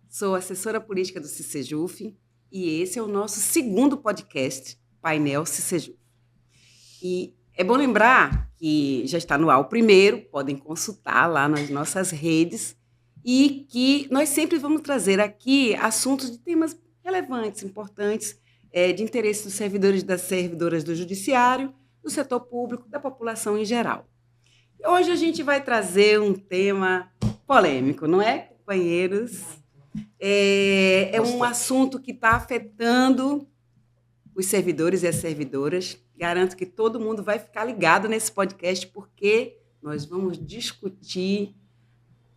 Sou assessora política do CICEJUF e esse é o nosso segundo podcast, Painel CICEJUF. E é bom lembrar que já está no ar o primeiro, podem consultar lá nas nossas redes, e que nós sempre vamos trazer aqui assuntos de temas relevantes, importantes, de interesse dos servidores e das servidoras do judiciário, do setor público, da população em geral. Hoje a gente vai trazer um tema polêmico, não é, companheiros? É um assunto que está afetando os servidores e as servidoras. Garanto que todo mundo vai ficar ligado nesse podcast, porque nós vamos discutir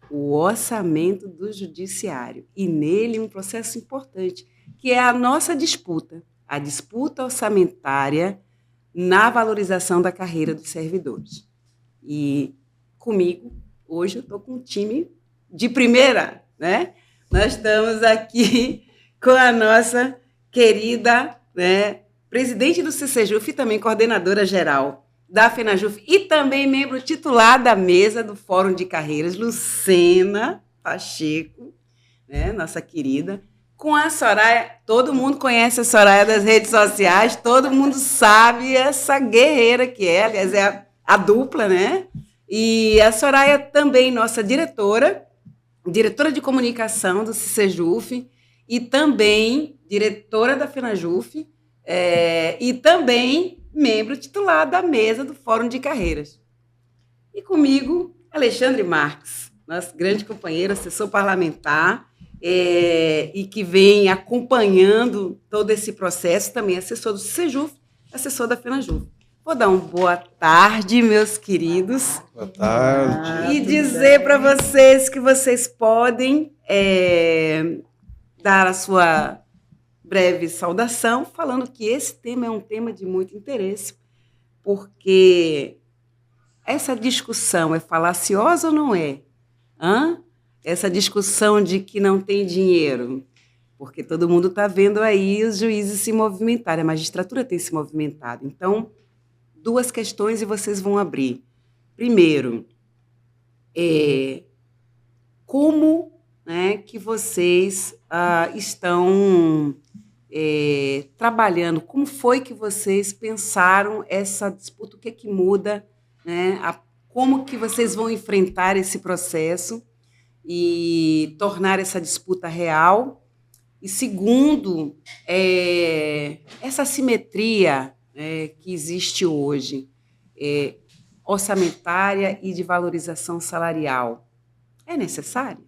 o orçamento do judiciário. E nele um processo importante, que é a nossa disputa, a disputa orçamentária na valorização da carreira dos servidores. E comigo, hoje, eu estou com um time de primeira, né? Nós estamos aqui com a nossa querida, né, presidente do CICEJUF e também coordenadora geral da FENAJUF e também membro titular da mesa do Fórum de Carreiras, Lucena Pacheco, né, nossa querida, com a Soraya. Todo mundo conhece a Soraya das redes sociais, todo mundo sabe essa guerreira que é, aliás, é a dupla, né? E a Soraya também, nossa diretora de comunicação do CICEJUF e também diretora da FENAJUF e também membro titular da mesa do Fórum de Carreiras. E comigo, Alexandre Marques, nosso grande companheiro, assessor parlamentar, e que vem acompanhando todo esse processo, também assessor do CICEJUF, assessor da FENAJUF. Vou dar uma boa tarde, meus queridos. Boa tarde. E dizer para vocês que vocês podem dar a sua breve saudação, falando que esse tema é um tema de muito interesse, porque essa discussão é falaciosa ou não é? Essa discussão de que não tem dinheiro, porque todo mundo está vendo aí os juízes se movimentarem, a magistratura tem se movimentado. Então, duas questões e vocês vão abrir. Primeiro, como, né, que vocês estão trabalhando, como foi que vocês pensaram essa disputa, o que muda, né, como que vocês vão enfrentar esse processo e tornar essa disputa real. E segundo, essa assimetria que existe hoje, orçamentária e de valorização salarial, é necessária?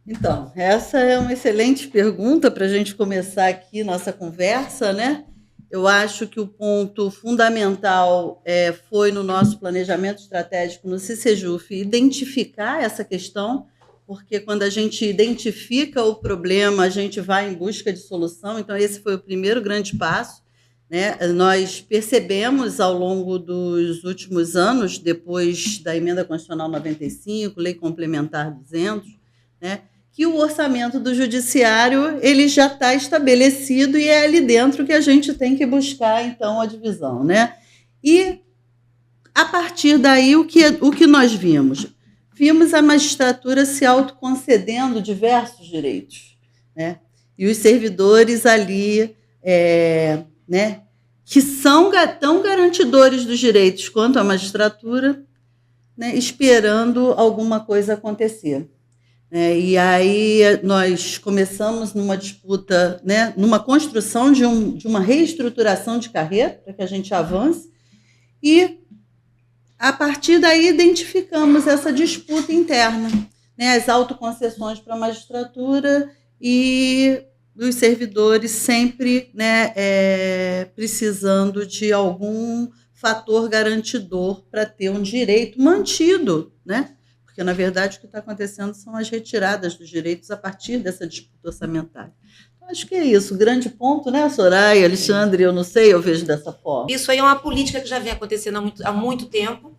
Então, essa é uma excelente pergunta para a gente começar aqui nossa conversa, né? Eu acho que o ponto fundamental foi no nosso planejamento estratégico no CICEJUF identificar essa questão, porque quando a gente identifica o problema, a gente vai em busca de solução. Então, esse foi o primeiro grande passo, né? Nós percebemos ao longo dos últimos anos, depois da Emenda Constitucional 95, Lei Complementar 200, né, que o orçamento do judiciário ele já está estabelecido e é ali dentro que a gente tem que buscar, então, a divisão, né? E, a partir daí, o que nós vimos? Vimos a magistratura se autoconcedendo diversos direitos, né? E os servidores ali, né, que são tão garantidores dos direitos quanto a magistratura, né, esperando alguma coisa acontecer. E aí nós começamos numa disputa, né, numa construção de uma reestruturação de carreira para que a gente avance e, a partir daí, identificamos essa disputa interna, né, as autoconcessões para a magistratura e os servidores sempre, né, precisando de algum fator garantidor para ter um direito mantido, né? Porque, na verdade, o que está acontecendo são as retiradas dos direitos a partir dessa disputa orçamentária. Então, acho que é isso. O grande ponto, né, Soraya, Alexandre, eu não sei, eu vejo dessa forma. Isso aí é uma política que já vem acontecendo há muito tempo.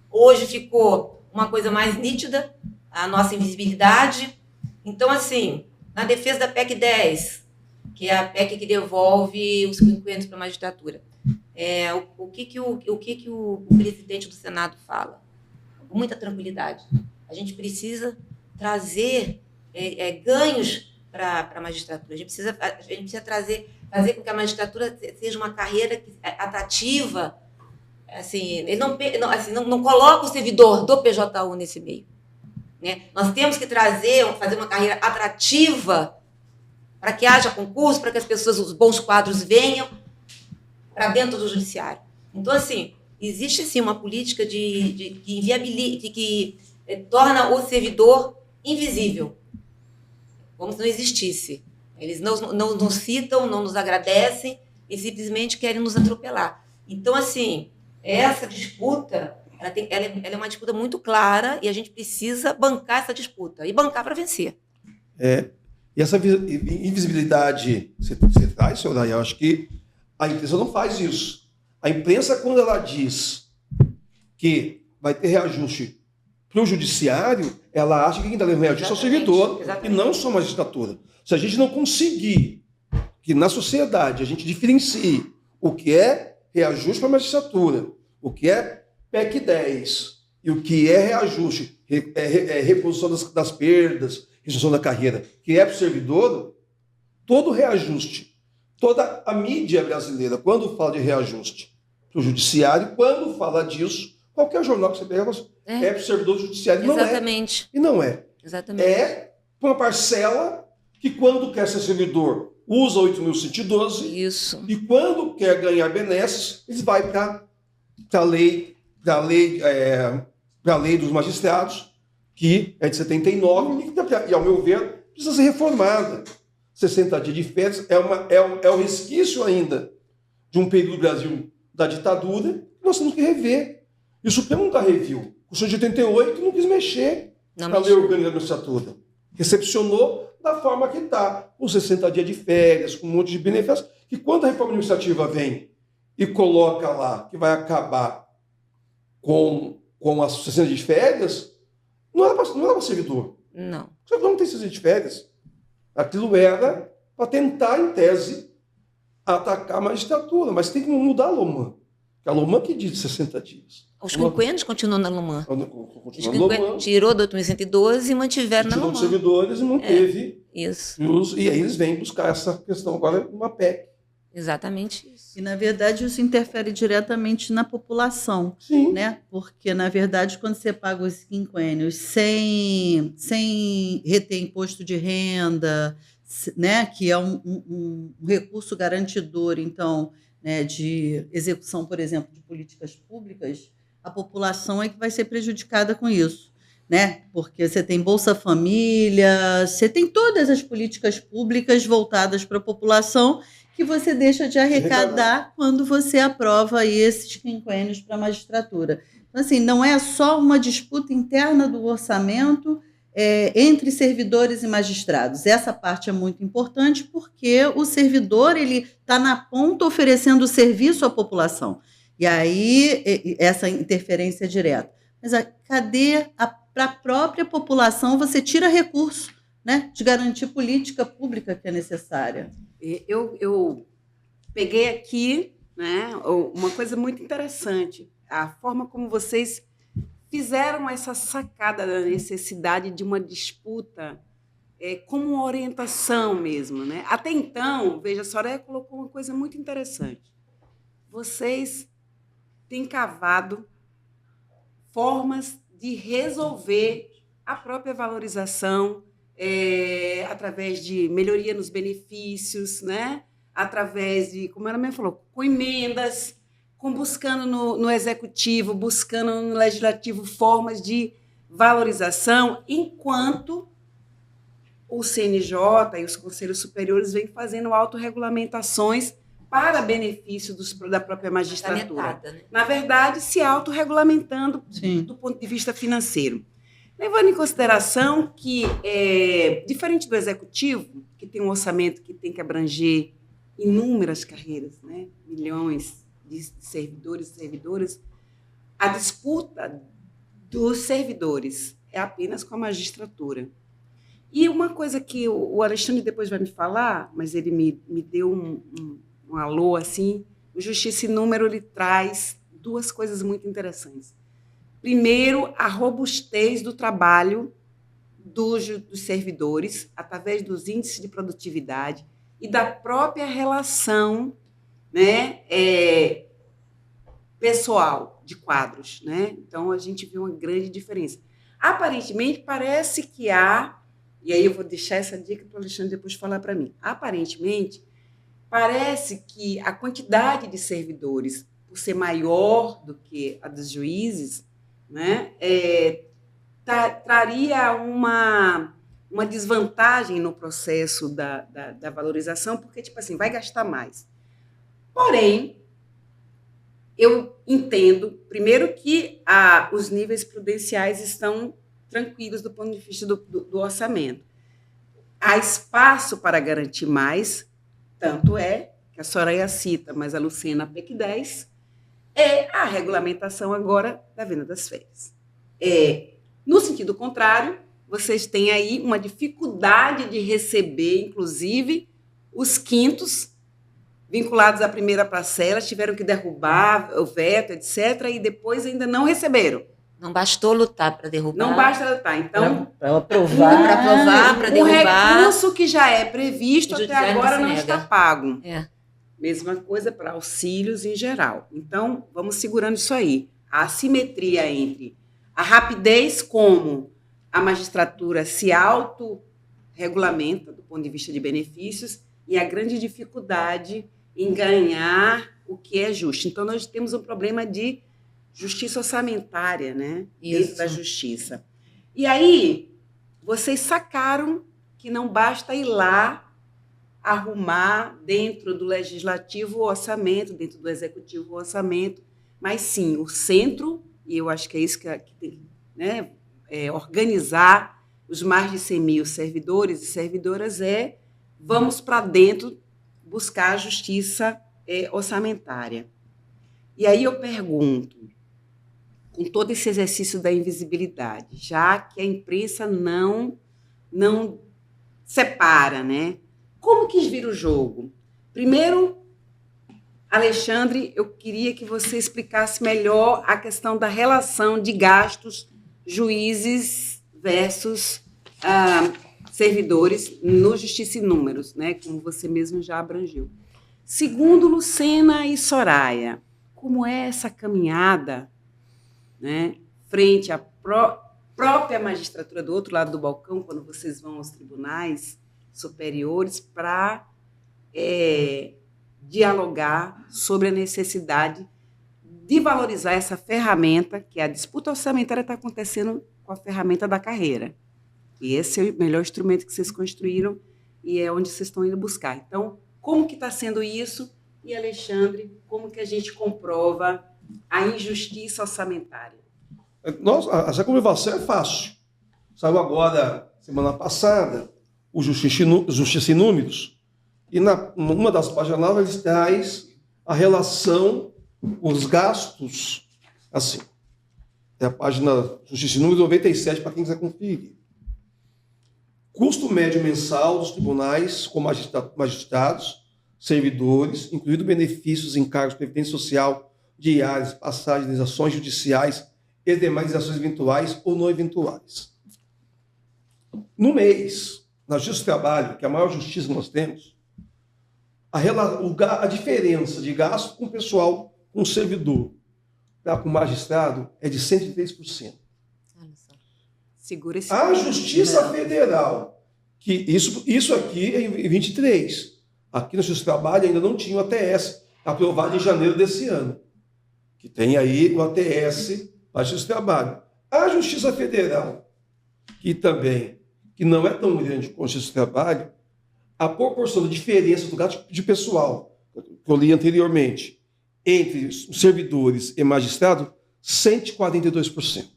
Hoje ficou uma coisa mais nítida, a nossa invisibilidade. Então, assim, na defesa da PEC 10, que é a PEC que devolve os quinquênios para a magistratura. O que o presidente do Senado fala? Com muita tranquilidade. A gente precisa trazer ganhos para a magistratura. A gente precisa fazer com que a magistratura seja uma carreira atrativa. Assim, ele não coloca o servidor do PJU nesse meio. Né? Nós temos que fazer uma carreira atrativa para que haja concurso, para que as pessoas, os bons quadros venham para dentro do judiciário. Então, assim, existe sim uma política que torna o servidor invisível, como se não existisse. Eles não nos citam, não nos agradecem e simplesmente querem nos atropelar. Então, assim, essa disputa, ela é uma disputa muito clara e a gente precisa bancar essa disputa e bancar para vencer. E essa invisibilidade, você traz, senhor Daí, eu acho que a imprensa não faz isso. A imprensa, quando ela diz que vai ter reajuste para o judiciário, ela acha que quem está levando reajuste é o servidor e não só a magistratura. Se a gente não conseguir que na sociedade a gente diferencie o que é reajuste para a magistratura, o que é PEC 10 e o que é reajuste, reposição das perdas, redução da carreira, que é para o servidor, todo reajuste, toda a mídia brasileira, quando fala de reajuste para o judiciário, quando fala disso, qualquer jornal que você pega, é para o servidor do judiciário. Exatamente. E não é. Exatamente. É para uma parcela que, quando quer ser servidor, usa 8.112. Isso. E quando quer ganhar benesses, eles vão para a lei dos magistrados, que é de 79 e, ao meu ver, precisa ser reformada. 60 dias de férias é um resquício ainda de um período do Brasil da ditadura que nós temos que rever. E o Supremo nunca reviu. O Constituição de 88 não quis mexer na lei orgânica administrativa. Recepcionou da forma que está, com 60 dias de férias, com um monte de benefícios, que quando a reforma administrativa vem e coloca lá que vai acabar com as 60 dias de férias, não era para servidor. Não. O servidor não tem 60 dias de férias. Aquilo era para tentar, em tese, atacar a magistratura, mas tem que mudar a LOMAN. É a LOMAN que diz 60 dias. Os quinquênios continuam na LOMAN. LOMAN. Tirou do 8.112 e mantiveram na Tirou LOMAN. dos servidores e manteve. Isso. E aí eles vêm buscar essa questão agora numa PEC. Exatamente isso. E, na verdade, isso interfere diretamente na população. Sim. Né? Porque, na verdade, quando você paga os quinquênios sem reter imposto de renda, né? Que é um recurso garantidor, então, né, de execução, por exemplo, de políticas públicas, a população é que vai ser prejudicada com isso. Né? Porque você tem Bolsa Família, você tem todas as políticas públicas voltadas para a população que você deixa de arrecadar quando você aprova aí esses quinquênios para a magistratura. Então, assim, não é só uma disputa interna do orçamento entre servidores e magistrados. Essa parte é muito importante porque o servidor ele está na ponta oferecendo serviço à população. E aí, essa interferência é direta. Mas cadê para a própria população você tira recurso, né, de garantir política pública que é necessária? Eu peguei aqui, né, uma coisa muito interessante, a forma como vocês fizeram essa sacada da necessidade de uma disputa como uma orientação mesmo. Né? Até então, veja, a Soraya colocou uma coisa muito interessante. Vocês têm cavado formas de resolver a própria valorização através de melhoria nos benefícios, né? Através de, como ela mesmo falou, com emendas, buscando no executivo, buscando no legislativo formas de valorização, enquanto o CNJ e os conselhos superiores vêm fazendo autorregulamentações para benefício da própria magistratura. Né? Na verdade, se autorregulamentando do ponto de vista financeiro. Levando em consideração que, diferente do executivo, que tem um orçamento que tem que abranger inúmeras carreiras, né? Milhões de servidores e servidoras, a disputa dos servidores é apenas com a magistratura. E uma coisa que o Alexandre depois vai me falar, mas ele me deu um alô assim, o Justiça e Número ele traz duas coisas muito interessantes. Primeiro, a robustez do trabalho dos servidores, através dos índices de produtividade e da própria relação, né, pessoal de quadros. Né? Então, a gente vê uma grande diferença. Aparentemente, parece que há, e aí eu vou deixar essa dica para o Alexandre depois falar para mim, aparentemente, parece que a quantidade de servidores, por ser maior do que a dos juízes, né, traria uma desvantagem no processo da valorização, porque, tipo assim, vai gastar mais. Porém, eu entendo, primeiro, que os níveis prudenciais estão tranquilos do ponto de vista do orçamento. Há espaço para garantir mais, tanto é que a Soraya cita, mas a Lucena PEC 10, é a regulamentação agora da venda das férias. No sentido contrário, vocês têm aí uma dificuldade de receber, inclusive, os quintos vinculados à primeira parcela, tiveram que derrubar o veto, etc., e depois ainda não receberam. Não bastou lutar para derrubar. Não basta lutar. Então, para aprovar, para derrubar. O recurso que já é previsto até agora não está pago. Mesma coisa para auxílios em geral. Então, vamos segurando isso aí. A assimetria entre a rapidez como a magistratura se autorregulamenta do ponto de vista de benefícios e a grande dificuldade em ganhar o que é justo. Então, nós temos um problema de justiça orçamentária, né? Dentro da justiça. E aí, vocês sacaram que não basta ir lá arrumar dentro do legislativo o orçamento, dentro do executivo o orçamento, mas sim, o centro, e eu acho que é isso que tem, né, organizar os mais de 100 mil servidores e servidoras vamos para dentro buscar a justiça orçamentária. E aí eu pergunto, com todo esse exercício da invisibilidade, já que a imprensa não separa, né? Como quis vir o jogo? Primeiro, Alexandre, eu queria que você explicasse melhor a questão da relação de gastos juízes versus servidores no Justiça e Números, né? Como você mesmo já abrangeu. Segundo, Lucena e Soraya, como é essa caminhada, né, frente à própria magistratura do outro lado do balcão, quando vocês vão aos tribunais superiores, para dialogar sobre a necessidade de valorizar essa ferramenta, que a disputa orçamentária está acontecendo com a ferramenta da carreira. E esse é o melhor instrumento que vocês construíram e é onde vocês estão indo buscar. Então, como que está sendo isso? E, Alexandre, como que a gente comprova a injustiça orçamentária? Essa comprovação é fácil. Saiu agora, semana passada, o Justiça e Números, e numa das páginas lá eles traz a relação, os gastos, assim. É a página Justiça e Números 97, para quem quiser conferir. Custo médio mensal dos tribunais com magistrados, servidores, incluindo benefícios, encargos, previdência social, diárias, passagens, indenizações judiciais e demais indenizações eventuais ou não eventuais. No mês, na Justiça do Trabalho, que é a maior justiça que nós temos, a diferença de gasto com o pessoal, com o servidor, com o magistrado, é de 103%. Segura esse a Justiça Federal, que isso aqui é em 23. Aqui na Justiça do Trabalho ainda não tinha o ATS, aprovado em janeiro desse ano. Que tem aí o ATS da Justiça do Trabalho. A Justiça Federal, que não é tão grande quanto a Justiça do Trabalho, a proporção da diferença do gasto de pessoal, que eu li anteriormente, entre os servidores e magistrados, 142%.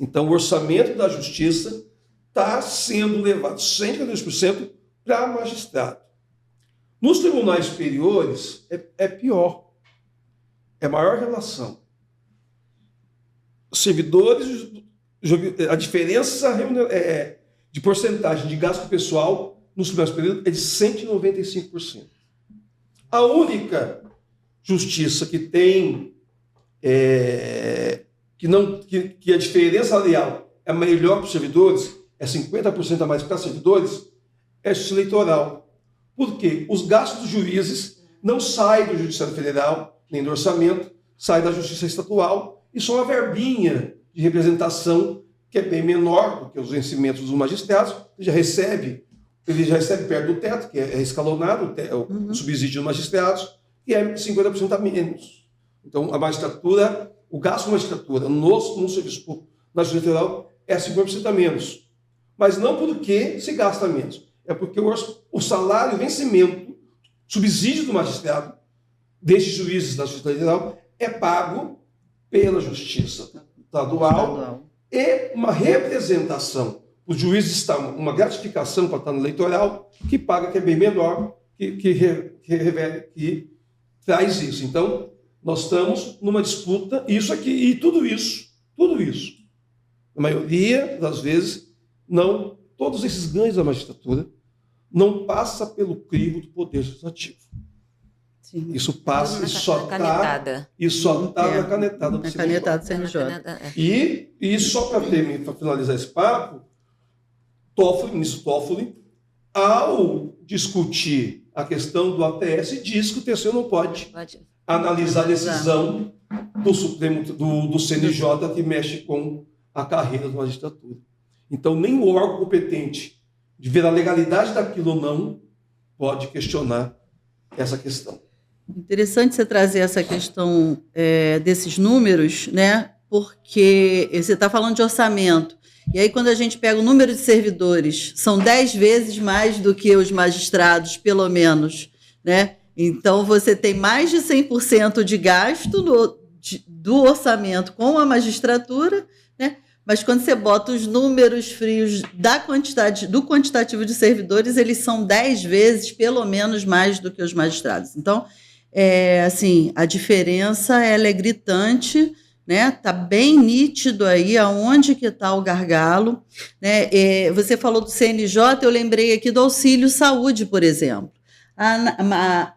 Então, o orçamento da Justiça está sendo levado 142% para magistrado. Nos tribunais superiores, é pior. É maior relação. Servidores, a diferença de porcentagem de gasto pessoal nos primeiros períodos é de 195%. A única justiça que tem que a diferença salarial é melhor para os servidores, é 50% a mais para os servidores, é a justiça eleitoral. Por quê? Os gastos dos juízes não saem do Judiciário Federal, nem do orçamento, saem da Justiça Estatual e só uma verbinha de representação que é bem menor do que os vencimentos dos magistrados. Ele já recebe perto do teto, que é escalonado, o subsídio dos magistrados, que é 50% a menos. Então, a magistratura, o gasto da magistratura no serviço público, na Justiça Federal, é 50% a menos. Mas não porque se gasta menos, é porque o salário, o vencimento, subsídio do magistrado, desses juízes da Justiça Federal, é pago pela Justiça Estadual e uma representação. Os juízes estão, uma gratificação para estar no eleitoral, que paga, que é bem menor, que traz isso. Então, nós estamos numa disputa, isso aqui, e tudo isso, a maioria das vezes, não, todos esses ganhos da magistratura não passa pelo crivo do Poder Legislativo. Sim. Isso passa e só está na canetada do CNJ. E só para finalizar esse papo, o ministro Toffoli, ao discutir a questão do ATS, diz que o TCU não pode analisar a decisão do Supremo, do CNJ, que mexe com a carreira da magistratura. Então, nem o órgão competente de ver a legalidade daquilo ou não pode questionar essa questão. Interessante você trazer essa questão desses números, né? Porque você está falando de orçamento. E aí, quando a gente pega o número de servidores, são 10 vezes mais do que os magistrados, pelo menos, né? Então, você tem mais de 100% de gasto do orçamento com a magistratura, né? Mas quando você bota os números frios do quantitativo de servidores, eles são 10 vezes, pelo menos, mais do que os magistrados. Então, assim, a diferença ela é gritante, né? Tá bem nítido aí aonde que está o gargalo, né? Você falou do CNJ, eu lembrei aqui do auxílio saúde, por exemplo. A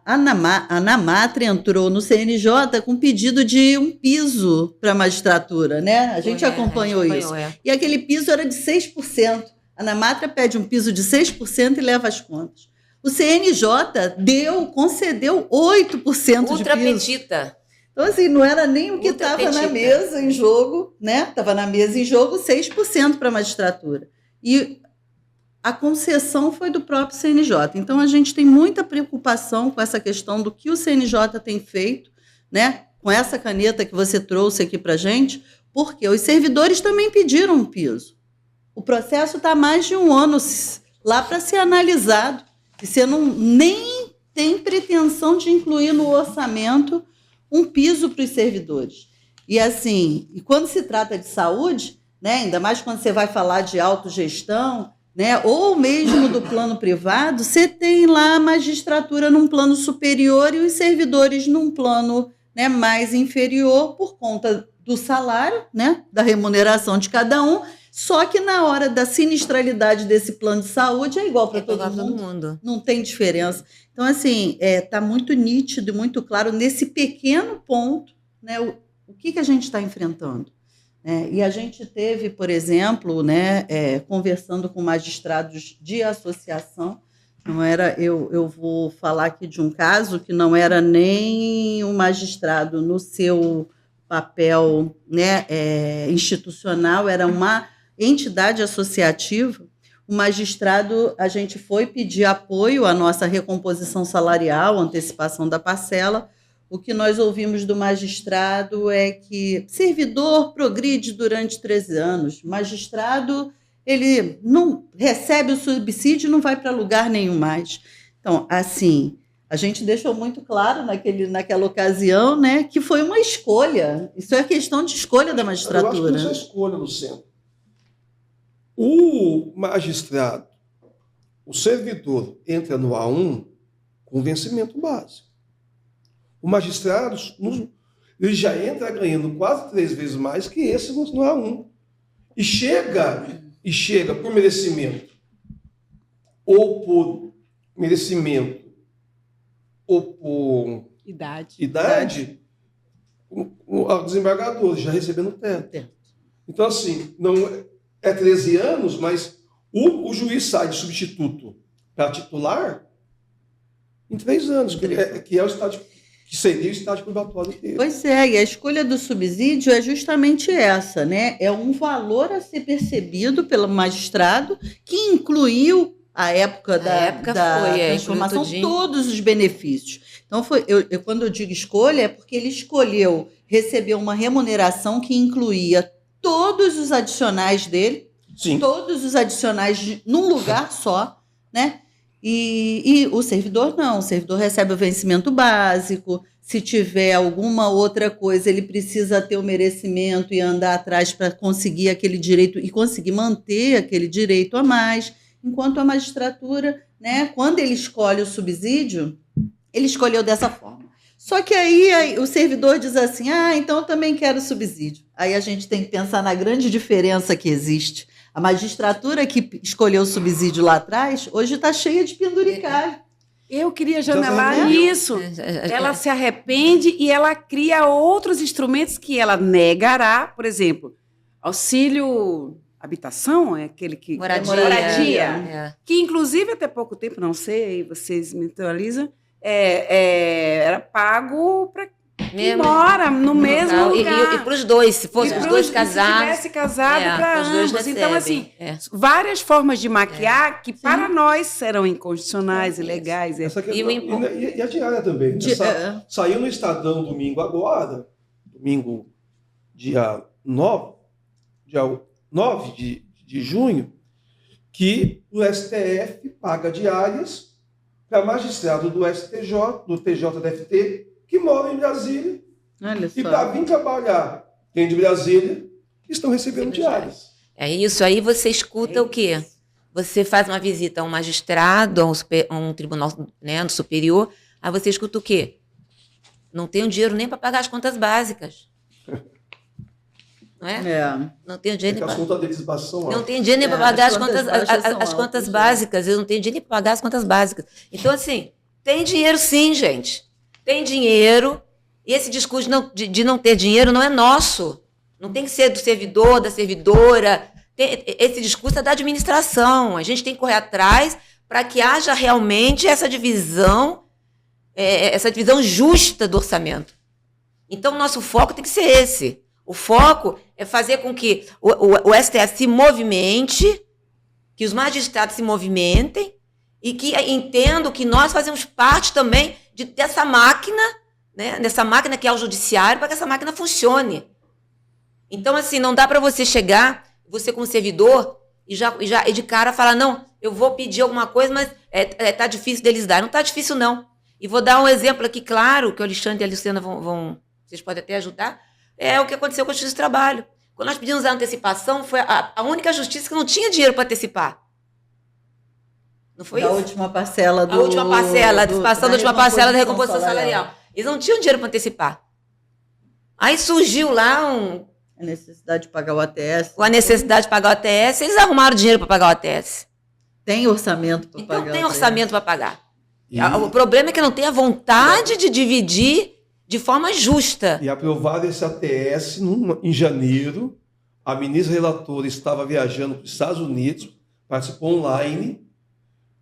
Anamatra entrou no CNJ com pedido de um piso para a magistratura, né? A gente acompanhou isso. E aquele piso era de 6%. A Anamatra pede um piso de 6% e leva as contas. O CNJ concedeu 8% de piso. Petita. Então, assim, não era nem o que estava na mesa em jogo, né? Estava na mesa em jogo 6% para a magistratura. E a concessão foi do próprio CNJ. Então, a gente tem muita preocupação com essa questão do que o CNJ tem feito, né? Com essa caneta que você trouxe aqui para a gente, porque os servidores também pediram um piso. O processo está há mais de um ano lá para ser analisado. E você nem tem pretensão de incluir no orçamento um piso para os servidores. E assim, e quando se trata de saúde, né, ainda mais quando você vai falar de autogestão, né, ou mesmo do plano privado, você tem lá a magistratura num plano superior e os servidores num plano, né, mais inferior por conta do salário, né, da remuneração de cada um, só que na hora da sinistralidade desse plano de saúde é igual para todo mundo. Não tem diferença. Então, assim, está muito nítido, muito claro nesse pequeno ponto, né, o que a gente está enfrentando. E a gente teve, por exemplo, né, conversando com magistrados de associação, não era, eu vou falar aqui de um caso que não era nem um magistrado no seu papel, né, institucional, era uma entidade associativa. O magistrado, a gente foi pedir apoio à nossa recomposição salarial, antecipação da parcela. O que nós ouvimos do magistrado é que servidor progride durante 13 anos, magistrado, ele não recebe o subsídio e não vai para lugar nenhum mais. Então, assim, a gente deixou muito claro naquela ocasião, né, que foi uma escolha. Isso é questão de escolha da magistratura. Eu acho que isso é escolha, Luciano. O magistrado, o servidor, entra no A1 com vencimento básico. O magistrado, ele já entra ganhando quase 3 vezes mais que esse no A1. E chega por merecimento. ou por merecimento, ou por idade, o desembargador já recebendo teto. Então, assim, não é 13 anos, mas o juiz sai de substituto para titular em 3 anos, que é o estágio, que seria o estágio probatório dele. Pois é, e a escolha do subsídio é justamente essa, né? É um valor a ser percebido pelo magistrado que incluiu a época da transformação, todos os benefícios. Então, quando eu digo escolha, é porque ele escolheu receber uma remuneração que incluía todos os adicionais dele, Sim. todos os adicionais num lugar só, né? E o servidor não, o servidor recebe o vencimento básico, se tiver alguma outra coisa, ele precisa ter o merecimento e andar atrás para conseguir aquele direito e conseguir manter aquele direito a mais, enquanto a magistratura, né, quando ele escolhe o subsídio, ele escolheu dessa forma. Só que aí o servidor diz assim, então eu também quero subsídio. Aí a gente tem que pensar na grande diferença que existe. A magistratura que escolheu o subsídio lá atrás, hoje está cheia de penduricalho. Eu queria janelar nisso. Ela se arrepende e ela cria outros instrumentos que ela negará. Por exemplo, auxílio habitação, é aquele que... Moradia. Que, inclusive, até pouco tempo, não sei, vocês me atualizam, era pago para quem mora no mesmo lugar. E para os dois, se fossem os dois casados. Se tivesse casado, para ambos. Então, assim, várias formas de maquiar que para nós serão inconstitucionais, ilegais. E a diária também. Saiu no Estadão domingo agora, domingo dia 9 de junho, que o STF paga diárias para magistrado do STJ, do TJDFT, que moram em Brasília. Olha só. E para vir trabalhar dentro de Brasília, estão recebendo diárias. É isso, aí você escuta o quê? Você faz uma visita a um magistrado, a um tribunal, né, do superior, aí você escuta o quê? Não tenho dinheiro nem para pagar as contas básicas. Não é? Não tenho dinheiro nem para... As contas deles são altas. Não tenho dinheiro nem para pagar as contas básicas. Eu não tenho dinheiro nem para pagar as contas básicas. Então, assim, tem dinheiro sim, gente. Tem dinheiro. E esse discurso de não ter dinheiro não é nosso. Não tem que ser do servidor, da servidora. Esse discurso é da administração. A gente tem que correr atrás para que haja realmente essa divisão justa do orçamento. Então, o nosso foco tem que ser esse. O foco é fazer com que o STF se movimente, que os magistrados se movimentem e que entendam que nós fazemos parte também dessa máquina, né, dessa máquina que é o judiciário, para que essa máquina funcione. Então, assim, não dá para você chegar, você como servidor, e de cara falar, não, eu vou pedir alguma coisa, mas tá difícil deles dar. Não tá difícil, não. E vou dar um exemplo aqui, claro, que o Alexandre e a Luciana vocês podem até ajudar. É o que aconteceu com a Justiça do Trabalho. Quando nós pedimos a antecipação, foi a única justiça que não tinha dinheiro para antecipar. Não foi isso? A última parcela a antecipação da última parcela da recomposição salarial. Eles não tinham dinheiro para antecipar. Aí surgiu lá a necessidade de pagar o ATS. A necessidade de pagar o ATS, eles arrumaram dinheiro para pagar o ATS. Tem orçamento para pagar. Então tem orçamento para pagar. O problema é que não tem a vontade de dividir de forma justa. E aprovado esse ATS em janeiro, a ministra relatora estava viajando para os Estados Unidos, participou online.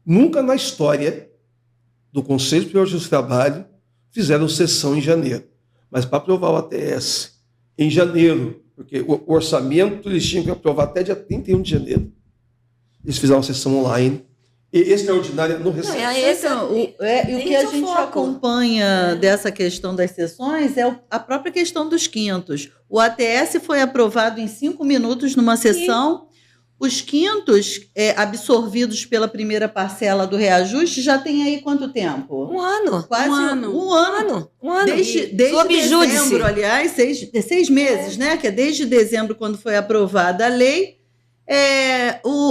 Nunca na história do Conselho Superior de Justiça do Trabalho fizeram sessão em janeiro. Mas para aprovar o ATS em janeiro, porque o orçamento eles tinham que aprovar até dia 31 de janeiro. Eles fizeram uma sessão online. Extraordinária no recesso. E o que a gente acompanha dessa questão das sessões é a própria questão dos quintos. O ATS foi aprovado em 5 minutos numa sessão. Os quintos absorvidos pela primeira parcela do reajuste já tem aí quanto tempo? Um ano. Quase um ano. Desde dezembro, aliás, 6 meses, né? Que é desde dezembro, quando foi aprovada a lei.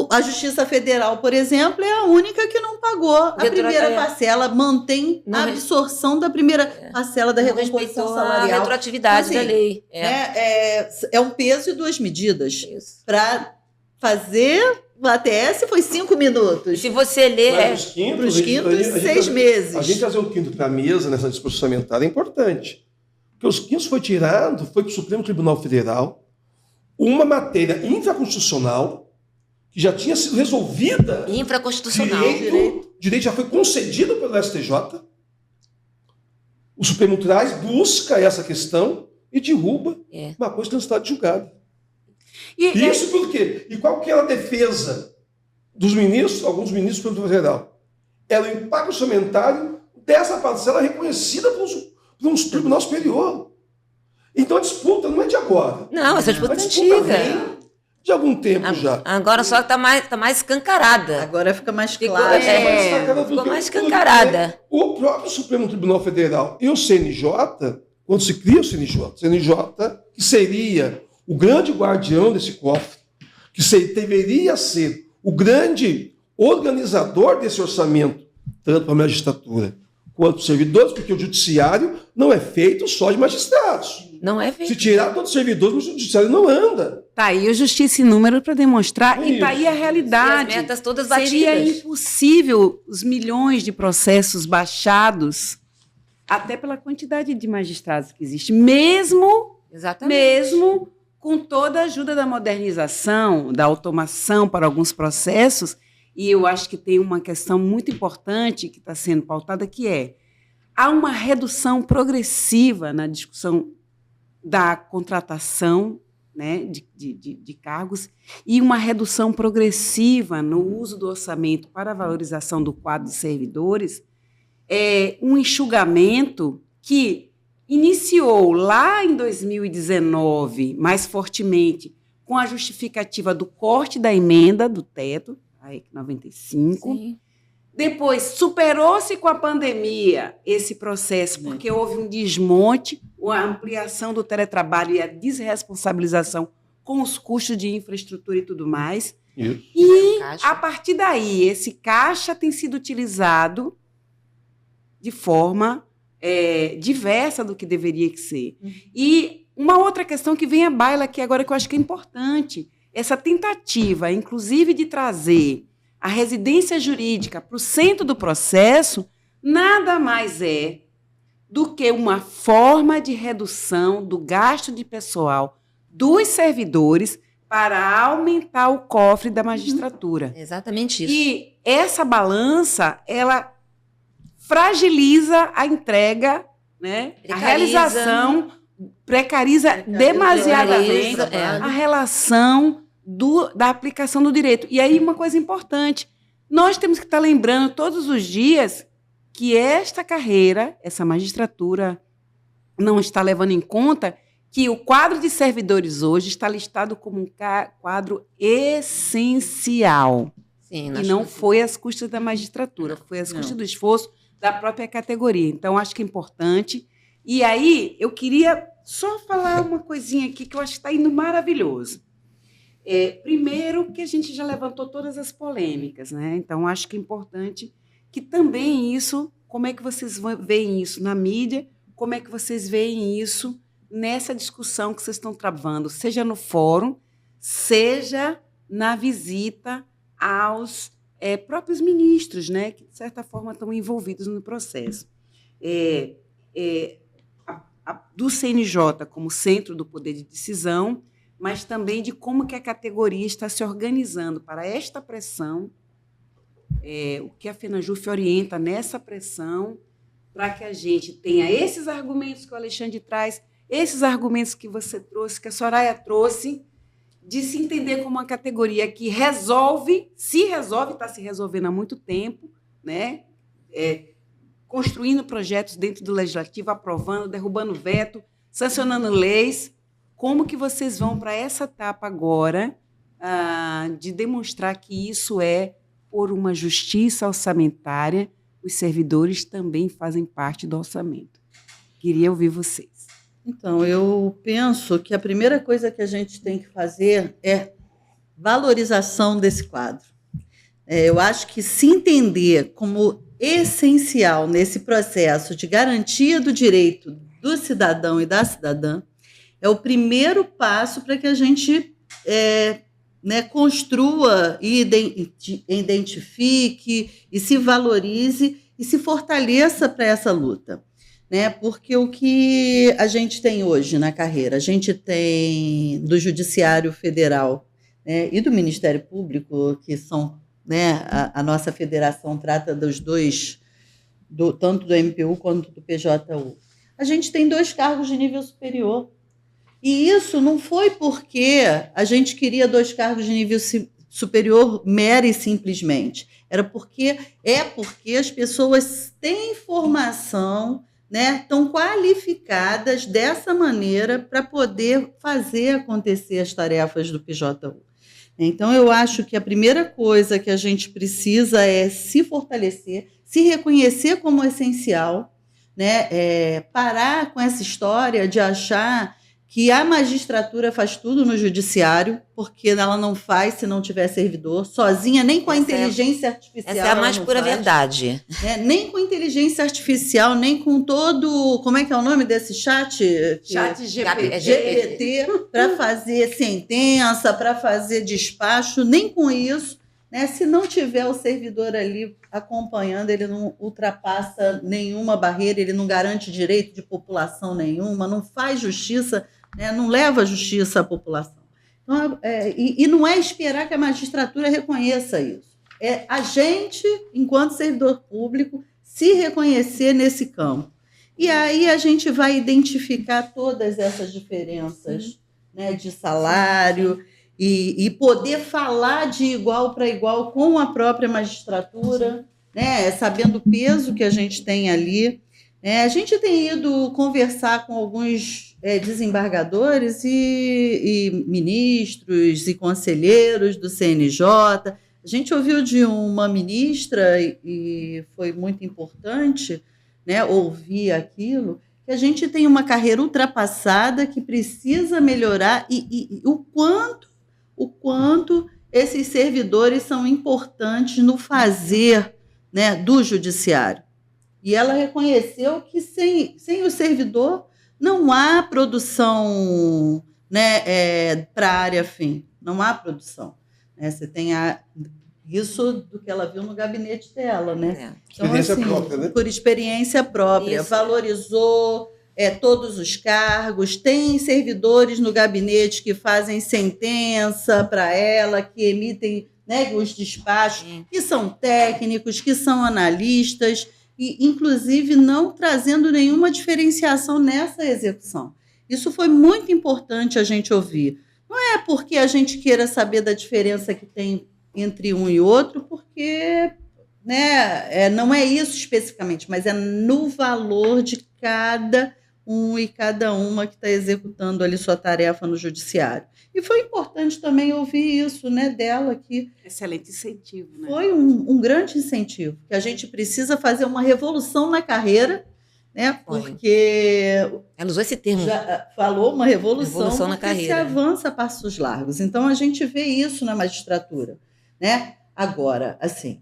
A Justiça Federal, por exemplo, é a única que não pagou a primeira parcela, mantém a absorção da primeira parcela da recomposição salarial. A retroatividade da lei. É um peso e duas medidas para fazer O ATS foi 5 minutos. Se você ler... Mas Para os quintos, 6 meses. A gente trazer o quinto para a mesa nessa discussão orçamentária é importante. Porque os quintos foi tirado, foi para o Supremo Tribunal Federal, uma infraconstitucional que já tinha sido resolvida. Infraconstitucional. Direito já foi concedido pelo STJ. O Supremo busca essa questão e derruba uma coisa que não está julgada. Isso por quê? E qual que era a defesa dos ministros, alguns ministros do Supremo Federal? Era o impacto orçamentário dessa parcela reconhecida por um tribunal superior. Então a disputa não é de agora. Não, essa disputa é antiga. antiga. De algum tempo já. Agora só está mais escancarada. Agora fica mais claro. Ficou mais escancarada. O próprio Supremo Tribunal Federal e o CNJ, quando se cria o CNJ, que seria o grande guardião desse cofre, que deveria ser o grande organizador desse orçamento, tanto para a magistratura quanto para os servidores, porque o judiciário não é feito só de magistrados. Não é feito. Se tirar todos os servidores, o judiciário não anda. Está aí o Justiça e Número para demonstrar, e está aí a realidade. E as metas todas batidas. Seria impossível os milhões de processos baixados, até pela quantidade de magistrados que existe, mesmo com toda a ajuda da modernização, da automação para alguns processos. E eu acho que tem uma questão muito importante que está sendo pautada, que há uma redução progressiva na discussão da contratação, né, de cargos, e uma redução progressiva no uso do orçamento para a valorização do quadro de servidores, um enxugamento que iniciou lá em 2019, mais fortemente, com a justificativa do corte da emenda do teto, a EC 95. Sim. Depois, superou-se com a pandemia esse processo, porque houve um desmonte, a ampliação do teletrabalho e a desresponsabilização com os custos de infraestrutura e tudo mais. Isso. E, a partir daí, esse caixa tem sido utilizado de forma diversa do que deveria que ser. E uma outra questão que vem à baila aqui agora, que eu acho que é importante, essa tentativa, inclusive, de trazer a residência jurídica para o centro do processo, nada mais é do que uma forma de redução do gasto de pessoal dos servidores para aumentar o cofre da magistratura. Exatamente isso. E essa balança, ela fragiliza a entrega, né? A realização, precariza demasiadamente a relação da aplicação do direito. E aí, uma coisa importante, nós temos que estar lembrando todos os dias que esta carreira, essa magistratura, não está levando em conta que o quadro de servidores hoje está listado como um quadro essencial. Sim, e não foi às custas da magistratura, foi às custas do esforço da própria categoria. Então, acho que é importante. E aí, eu queria só falar uma coisinha aqui que eu acho que está indo maravilhoso. Primeiro, que a gente já levantou todas as polêmicas, né? Então, acho que é importante que também isso, como é que vocês veem isso na mídia, como é que vocês veem isso nessa discussão que vocês estão travando, seja no fórum, seja na visita aos próprios ministros, né, que, de certa forma, estão envolvidos no processo. Do CNJ como centro do poder de decisão, mas também de como que a categoria está se organizando para esta pressão, o que a FENAJUF orienta nessa pressão, para que a gente tenha esses argumentos que o Alexandre traz, esses argumentos que você trouxe, que a Soraya trouxe, de se entender como uma categoria que está se resolvendo há muito tempo, né? Construindo projetos dentro do Legislativo, aprovando, derrubando veto, sancionando leis. Como que vocês vão para essa etapa agora de demonstrar que isso é por uma justiça orçamentária? Os servidores também fazem parte do orçamento. Queria ouvir vocês. Então, eu penso que a primeira coisa que a gente tem que fazer é valorização desse quadro. Eu acho que se entender como essencial nesse processo de garantia do direito do cidadão e da cidadã é o primeiro passo para que a gente né, construa e identifique e se valorize e se fortaleça para essa luta. Né? Porque o que a gente tem hoje na carreira, a gente tem do Judiciário Federal, né, e do Ministério Público, que são, né, a nossa federação trata dos dois, tanto do MPU quanto do PJU. A gente tem 2 cargos de nível superior. E isso não foi porque a gente queria 2 cargos de nível superior mera e simplesmente. Porque as pessoas têm formação, né, estão qualificadas dessa maneira para poder fazer acontecer as tarefas do PJU. Então, eu acho que a primeira coisa que a gente precisa é se fortalecer, se reconhecer como essencial, né, parar com essa história de achar que a magistratura faz tudo no judiciário, porque ela não faz se não tiver servidor, sozinha, nem com a inteligência artificial. Essa é a mais pura verdade. Né? Nem com inteligência artificial, nem com todo... Como é que é o nome desse chat? Chat GPT, para fazer sentença, para fazer despacho, nem com isso. Né? Se não tiver o servidor ali acompanhando, ele não ultrapassa nenhuma barreira, ele não garante direito de população nenhuma, não faz justiça, né? Não leva justiça à população. Então, e não é esperar que a magistratura reconheça isso. É a gente, enquanto servidor público, se reconhecer nesse campo. E aí a gente vai identificar todas essas diferenças, né, de salário e poder falar de igual para igual com a própria magistratura, né, sabendo o peso que a gente tem ali. A gente tem ido conversar com alguns desembargadores e ministros e conselheiros do CNJ. A gente ouviu de uma ministra, e foi muito importante, né, ouvir aquilo, que a gente tem uma carreira ultrapassada que precisa melhorar e o quanto esses servidores são importantes no fazer, né, do judiciário. E ela reconheceu que sem o servidor não há produção, né, para a área fim, não há produção. Né? Você tem isso do que ela viu no gabinete dela. Né? Então, experiência própria, né? Por experiência própria, isso. Valorizou todos os cargos, tem servidores no gabinete que fazem sentença para ela, que emitem, né, os despachos, que são técnicos, que são analistas, e, inclusive, não trazendo nenhuma diferenciação nessa execução. Isso foi muito importante a gente ouvir. Não é porque a gente queira saber da diferença que tem entre um e outro, porque, né, não é isso especificamente, mas é no valor de cada um e cada uma que está executando ali sua tarefa no judiciário. E foi importante também ouvir isso, né, dela, que excelente incentivo, né? Foi um grande incentivo, que a gente precisa fazer uma revolução na carreira, né, porque ela usou esse termo. Já falou uma revolução na carreira. Se avança a passos largos. Então a gente vê isso na magistratura, né? Agora, assim,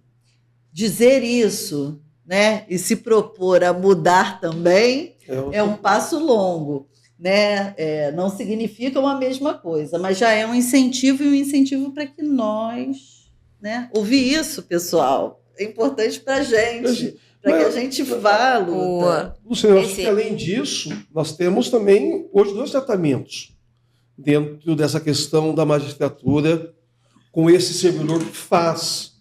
dizer isso, né, e se propor a mudar também é um passo longo. Né? Não significam a mesma coisa, mas já é um incentivo, e um incentivo para que nós, né? Ouvir isso, pessoal, é importante para a gente, para que a gente vá à luta. Luciana, além disso, nós temos também hoje 2 tratamentos dentro dessa questão da magistratura com esse servidor que faz,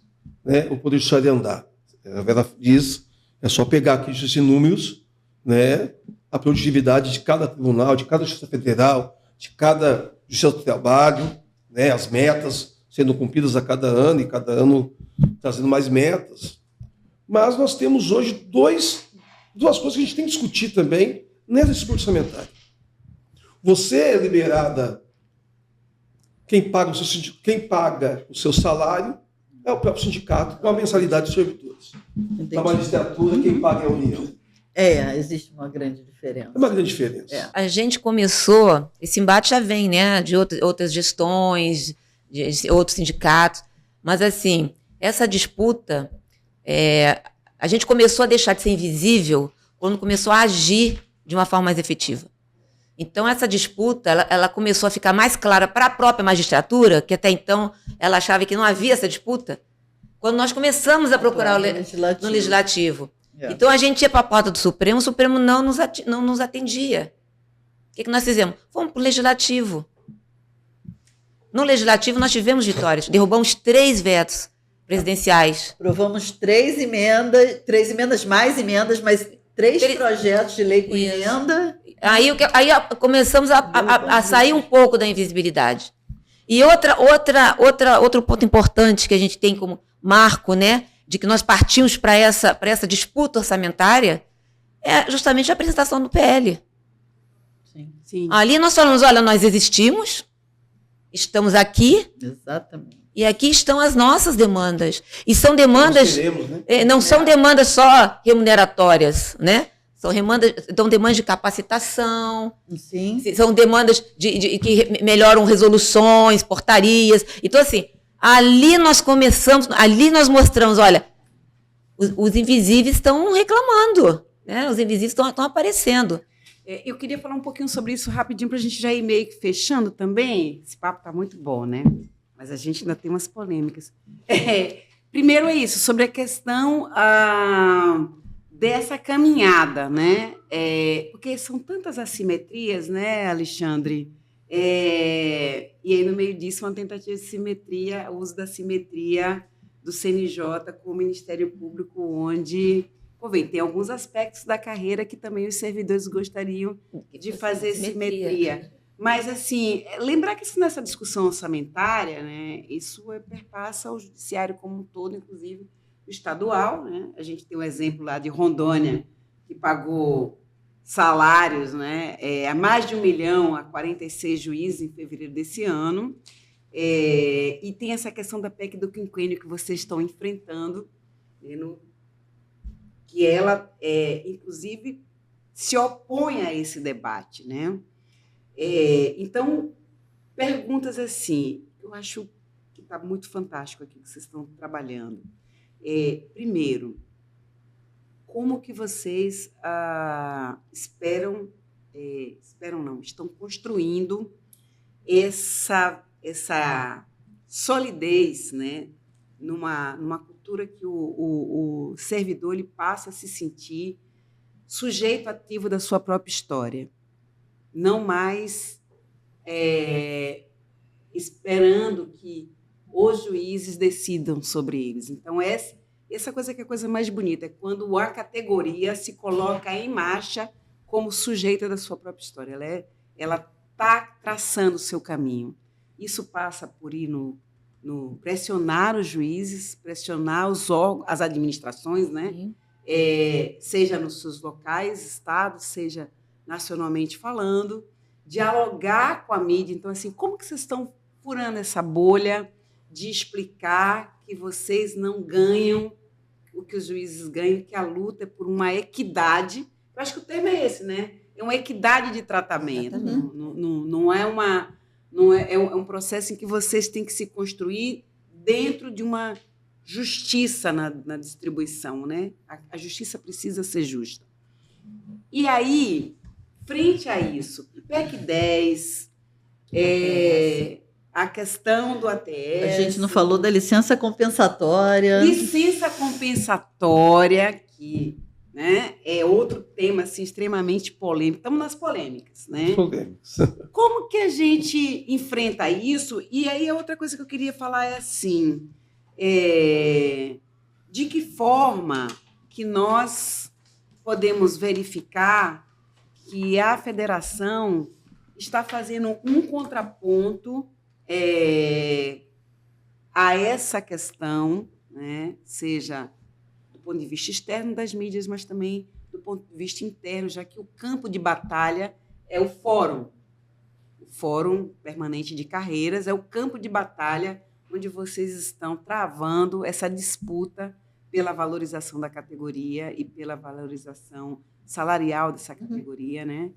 né, o Poder Judiciário andar. A Vera diz, é só pegar aqui esses números, né, a produtividade de cada tribunal, de cada Justiça Federal, de cada Justiça do Trabalho, né, as metas sendo cumpridas a cada ano, e cada ano trazendo mais metas. Mas nós temos hoje 2 coisas que a gente tem que discutir também nessa disputa orçamentária. Você é liberada, quem paga o seu salário é o próprio sindicato, com a mensalidade dos servidores. Entendi. Da magistratura, quem paga é a União. Existe uma grande diferença. É uma grande diferença. A gente começou, esse embate já vem, né, de outras gestões, de outros sindicatos, mas, assim, essa disputa, a gente começou a deixar de ser invisível quando começou a agir de uma forma mais efetiva. Então, essa disputa ela começou a ficar mais clara para a própria magistratura, que até então ela achava que não havia essa disputa, quando nós começamos a procurar no legislativo. Então, a gente ia para a porta do Supremo, o Supremo não nos atendia. O que nós fizemos? Fomos para o Legislativo. No Legislativo, nós tivemos vitórias. Derrubamos 3 vetos presidenciais. Aprovamos 3 emendas, mais emendas, mas 3 projetos de lei com emenda. Aí começamos a sair um pouco da invisibilidade. E outro ponto importante que a gente tem como marco, né, de que nós partimos para essa disputa orçamentária, é justamente a apresentação do PL. Sim. Ali nós falamos, olha, nós existimos, estamos aqui. Exatamente. E aqui estão as nossas demandas. E são demandas, né? não são demandas só remuneratórias, né? São demandas de capacitação, sim. São demandas que melhoram resoluções, portarias. Então, assim, ali nós mostramos, olha, os invisíveis estão reclamando, né? Os invisíveis estão aparecendo. Eu queria falar um pouquinho sobre isso rapidinho para a gente já ir meio que fechando também. Esse papo está muito bom, né? Mas a gente ainda tem umas polêmicas. Primeiro é isso, sobre a questão dessa caminhada, né? Porque são tantas assimetrias, né, Alexandre? E aí, no meio disso, uma tentativa de simetria, o uso da simetria do CNJ com o Ministério Público, onde tem alguns aspectos da carreira que também os servidores gostariam de fazer simetria. Mas, assim, lembrar que nessa discussão orçamentária, né, isso perpassa o judiciário como um todo, inclusive o estadual, né? A gente tem um exemplo lá de Rondônia, que pagou salários, né, a mais de 1 milhão a 46 juízes em fevereiro desse ano. E tem essa questão da PEC do quinquênio que vocês estão enfrentando, né, que ela, inclusive, se opõe a esse debate, né? Então, perguntas assim, eu acho que está muito fantástico aqui que vocês estão trabalhando. Primeiro, como que vocês estão construindo essa solidez, né, numa cultura que o servidor ele passa a se sentir sujeito ativo da sua própria história, não mais esperando que os juízes decidam sobre eles. Então, essa coisa que é a coisa mais bonita, é quando a categoria se coloca em marcha como sujeita da sua própria história. Ela está traçando o seu caminho. Isso passa por ir no pressionar os juízes, pressionar as administrações, né? Seja nos seus locais, estados, seja nacionalmente falando, dialogar com a mídia. Então, assim, como que vocês estão furando essa bolha de explicar que vocês não ganham o que os juízes ganham, que a luta é por uma equidade? Eu acho que o termo é esse, né? É uma equidade de tratamento. É um processo em que vocês têm que se construir dentro de uma justiça na distribuição, né? A justiça precisa ser justa. E aí, frente a isso, PEC 10, a questão do ATS... A gente não falou da licença compensatória. Licença compensatória, que, né, é outro tema assim, extremamente polêmico. Estamos nas polêmicas, né? Como que a gente enfrenta isso? E aí, a outra coisa que eu queria falar é assim... de que forma que nós podemos verificar que a federação está fazendo um contraponto a essa questão, né, seja do ponto de vista externo das mídias, mas também do ponto de vista interno, já que o campo de batalha é o Fórum Permanente de Carreiras, é o campo de batalha onde vocês estão travando essa disputa pela valorização da categoria e pela valorização salarial dessa categoria, né?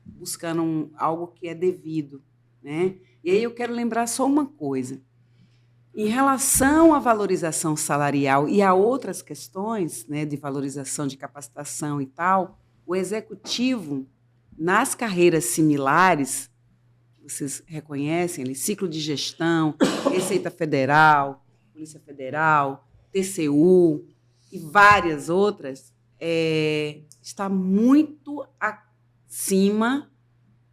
Buscando algo que é devido, né? E aí eu quero lembrar só uma coisa. Em relação à valorização salarial e a outras questões, né, de valorização de capacitação e tal, o executivo, nas carreiras similares, vocês reconhecem ali, ciclo de gestão, Receita Federal, Polícia Federal, TCU e várias outras, está muito acima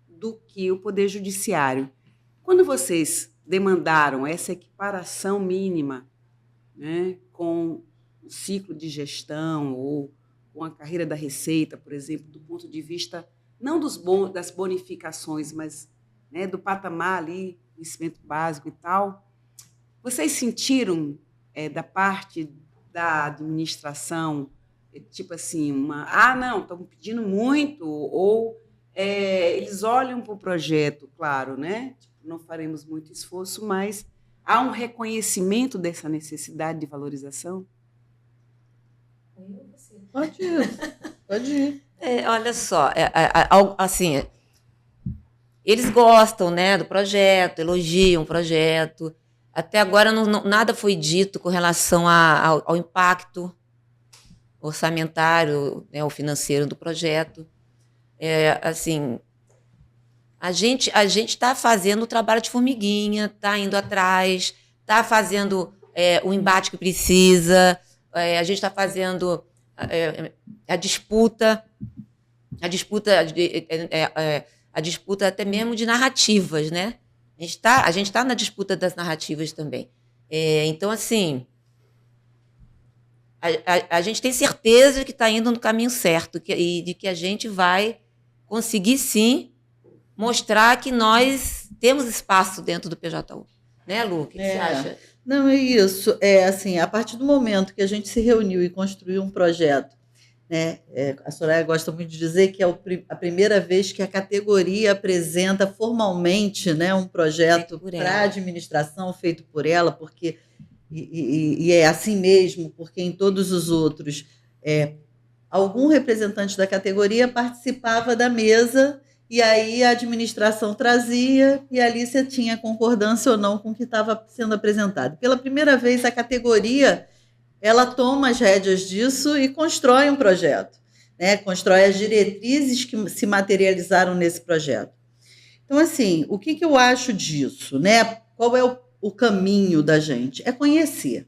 do que o Poder Judiciário. Quando vocês demandaram essa equiparação mínima, né, com o ciclo de gestão ou com a carreira da Receita, por exemplo, do ponto de vista não das bonificações, mas, né, do patamar ali, conhecimento básico e tal, vocês sentiram da parte da administração, tipo assim, não, estão pedindo muito, ou eles olham para o projeto, claro, né? Tipo, não faremos muito esforço, mas há um reconhecimento dessa necessidade de valorização? Pode ir. Pode ir. Olha só, assim, eles gostam, né, do projeto, elogiam o projeto. Até agora nada foi dito com relação ao impacto orçamentário, né, ou financeiro do projeto. Assim, a gente está fazendo o trabalho de formiguinha, está indo atrás, está fazendo o embate que precisa, a gente está fazendo a disputa até mesmo de narrativas, né? A gente tá na disputa das narrativas também. Então, assim, a gente tem certeza que está indo no caminho certo e de que a gente vai conseguir, sim, mostrar que nós temos espaço dentro do PJU. Né, Lu? O que você acha? Não, é isso. Assim, a partir do momento que a gente se reuniu e construiu um projeto, né, a Soraya gosta muito de dizer que é a primeira vez que a categoria apresenta formalmente, né, um projeto para a administração feito por ela, porque e é assim mesmo, porque em todos os outros algum representante da categoria participava da mesa e aí a administração trazia e ali você tinha concordância ou não com o que estava sendo apresentado. Pela primeira vez, a categoria ela toma as rédeas disso e constrói um projeto, né? Constrói as diretrizes que se materializaram nesse projeto. Então, assim, o que eu acho disso, né? Qual é o caminho da gente? É conhecer,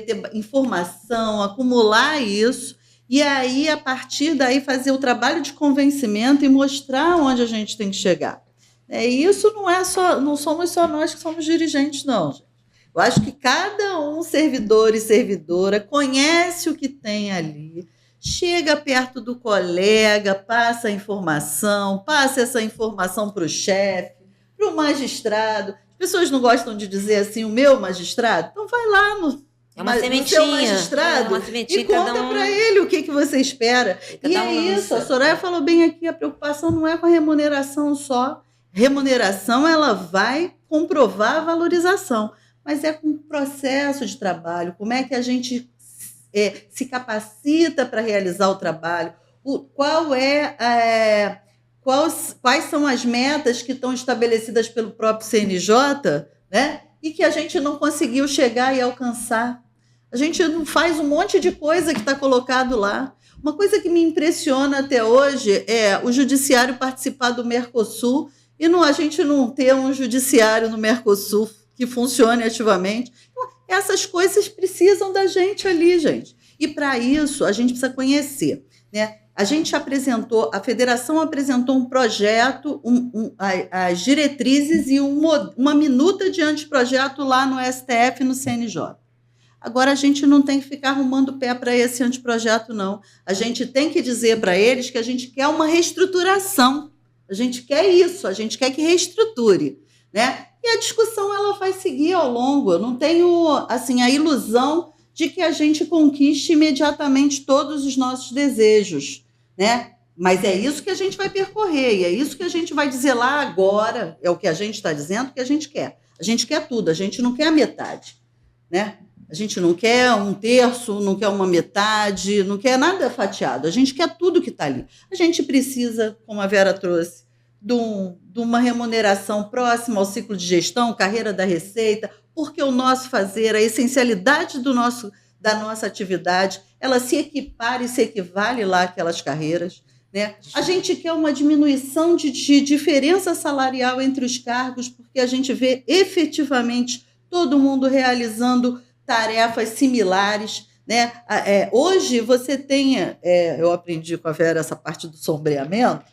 ter informação, acumular isso, e aí, a partir daí, fazer o trabalho de convencimento e mostrar onde a gente tem que chegar. E isso não somos só nós que somos dirigentes, não, gente. Eu acho que cada um, servidor e servidora, conhece o que tem ali, chega perto do colega, passa essa informação para o chefe, para o magistrado. As pessoas não gostam de dizer assim, o meu magistrado? Então vai lá no seu magistrado e conta para ele o que você espera. E é isso, a Soraya falou bem aqui, a preocupação não é com a remuneração só. Remuneração, ela vai comprovar a valorização, mas é com o processo de trabalho, como é que a gente se capacita para realizar o trabalho, quais são as metas que estão estabelecidas pelo próprio CNJ, né? E que a gente não conseguiu chegar e alcançar. A gente não faz um monte de coisa que está colocado lá. Uma coisa que me impressiona até hoje é o judiciário participar do Mercosul e a gente não ter um judiciário no Mercosul que funcione ativamente. Então, essas coisas precisam da gente ali, gente. E, para isso, a gente precisa conhecer, né? A federação apresentou um projeto, as diretrizes e uma minuta de anteprojeto lá no STF e no CNJ. Agora, a gente não tem que ficar arrumando pé para esse anteprojeto, não. A gente tem que dizer para eles que a gente quer uma reestruturação. A gente quer isso, a gente quer que reestruture, né? E a discussão ela vai seguir ao longo. Eu não tenho assim, a ilusão de que a gente conquiste imediatamente todos os nossos desejos, né? Mas é isso que a gente vai percorrer, e é isso que a gente vai dizer lá agora, é o que a gente está dizendo que a gente quer. A gente quer tudo, a gente não quer a metade, né? A gente não quer um terço, não quer uma metade, não quer nada fatiado, a gente quer tudo que está ali. A gente precisa, como a Vera trouxe, de uma remuneração próxima ao ciclo de gestão, carreira da Receita, porque o nosso fazer, a essencialidade da nossa atividade ela se equipare e se equivale lá àquelas carreiras. Né? A gente quer uma diminuição de diferença salarial entre os cargos, porque a gente vê efetivamente todo mundo realizando tarefas similares. Né? Hoje você tem, eu aprendi com a Vera essa parte do sombreamento,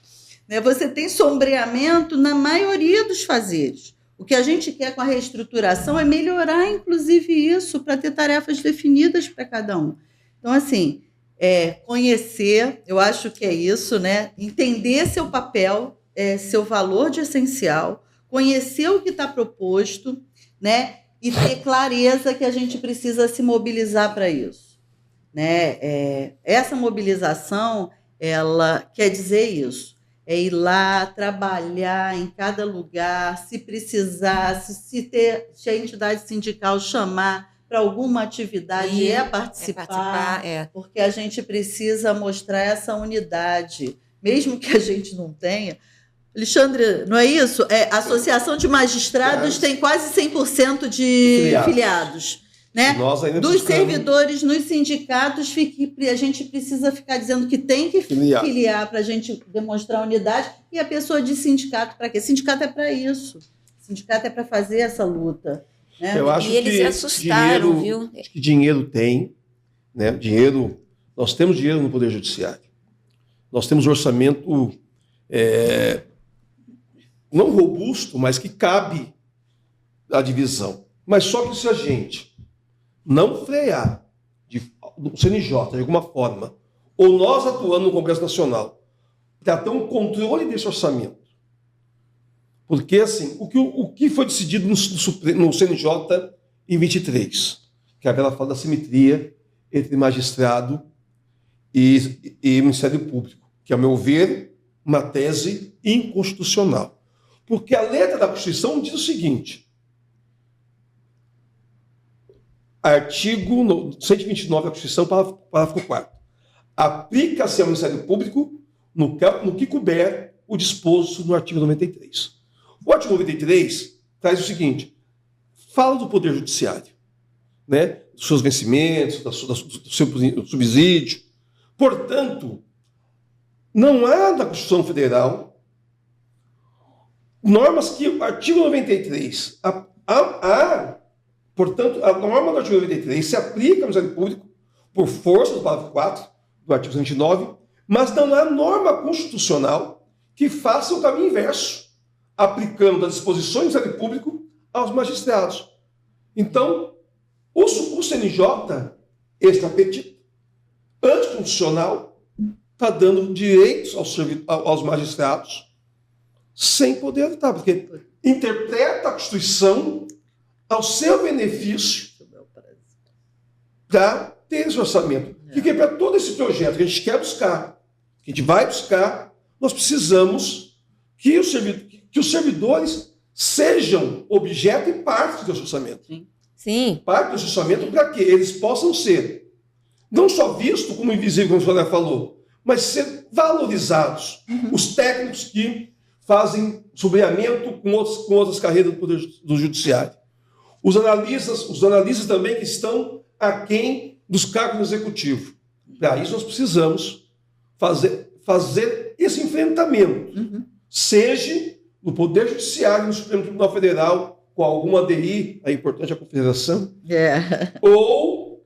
né? Você tem sombreamento na maioria dos fazeres. O que a gente quer com a reestruturação é melhorar, inclusive, isso para ter tarefas definidas para cada um. Então, assim, conhecer, eu acho que é isso, né? Entender seu papel, seu valor de essencial, conhecer o que está proposto, né? E ter clareza que a gente precisa se mobilizar para isso. Né? Essa mobilização, ela quer dizer isso. É ir lá, trabalhar em cada lugar, se precisar, se a entidade sindical chamar para alguma atividade, participar, porque a gente precisa mostrar essa unidade, mesmo que a gente não tenha. Alexandre, não é isso? A Associação de Magistrados tem quase 100% de filiados. Né? Dos servidores nos sindicatos, a gente precisa ficar dizendo que tem que filiar para a gente demonstrar unidade, e a pessoa de sindicato para quê? Sindicato é para isso. Sindicato é para fazer essa luta. Né? Eu acho eles que se assustaram, viu? Acho que dinheiro tem, né? Nós temos dinheiro no Poder Judiciário. Nós temos orçamento não robusto, mas que cabe à divisão. Mas só que se a gente não frear o CNJ de alguma forma, ou nós atuando no Congresso Nacional, para ter um controle desse orçamento. Porque, assim, o que foi decidido no CNJ em 23, que é aquela fala da simetria entre magistrado e Ministério Público, que, ao meu ver, uma tese inconstitucional. Porque a letra da Constituição diz o seguinte: artigo 129 da Constituição, parágrafo 4º. Aplica-se ao Ministério Público no que couber o disposto no artigo 93. O artigo 93 traz o seguinte: fala do Poder Judiciário, né? Dos seus vencimentos, do seu subsídio. Portanto, não há na Constituição Federal normas que o artigo 93 portanto, a norma do artigo 93 se aplica ao Ministério Público por força do parágrafo 4 do artigo 129, mas não há norma constitucional que faça o caminho inverso, aplicando as disposições do Ministério Público aos magistrados. Então, o CNJ, extrapetito, anticonstitucional, está dando direitos aos magistrados sem poder evitar, porque interpreta a Constituição ao seu benefício para ter esse orçamento. Porque para todo esse projeto que a gente quer buscar, que a gente vai buscar, nós precisamos que os servidores sejam objeto e parte desse orçamento. Sim. Parte desse orçamento para que eles possam ser não só vistos como invisíveis, como a senhora falou, mas ser valorizados. Os técnicos que fazem sombreamento com outras carreiras do Poder do Judiciário. Os analistas também que estão aquém dos cargos do Executivo. Para isso nós precisamos fazer esse enfrentamento, seja no Poder Judiciário, no Supremo Tribunal Federal, com alguma ADI, é importante a confederação, ou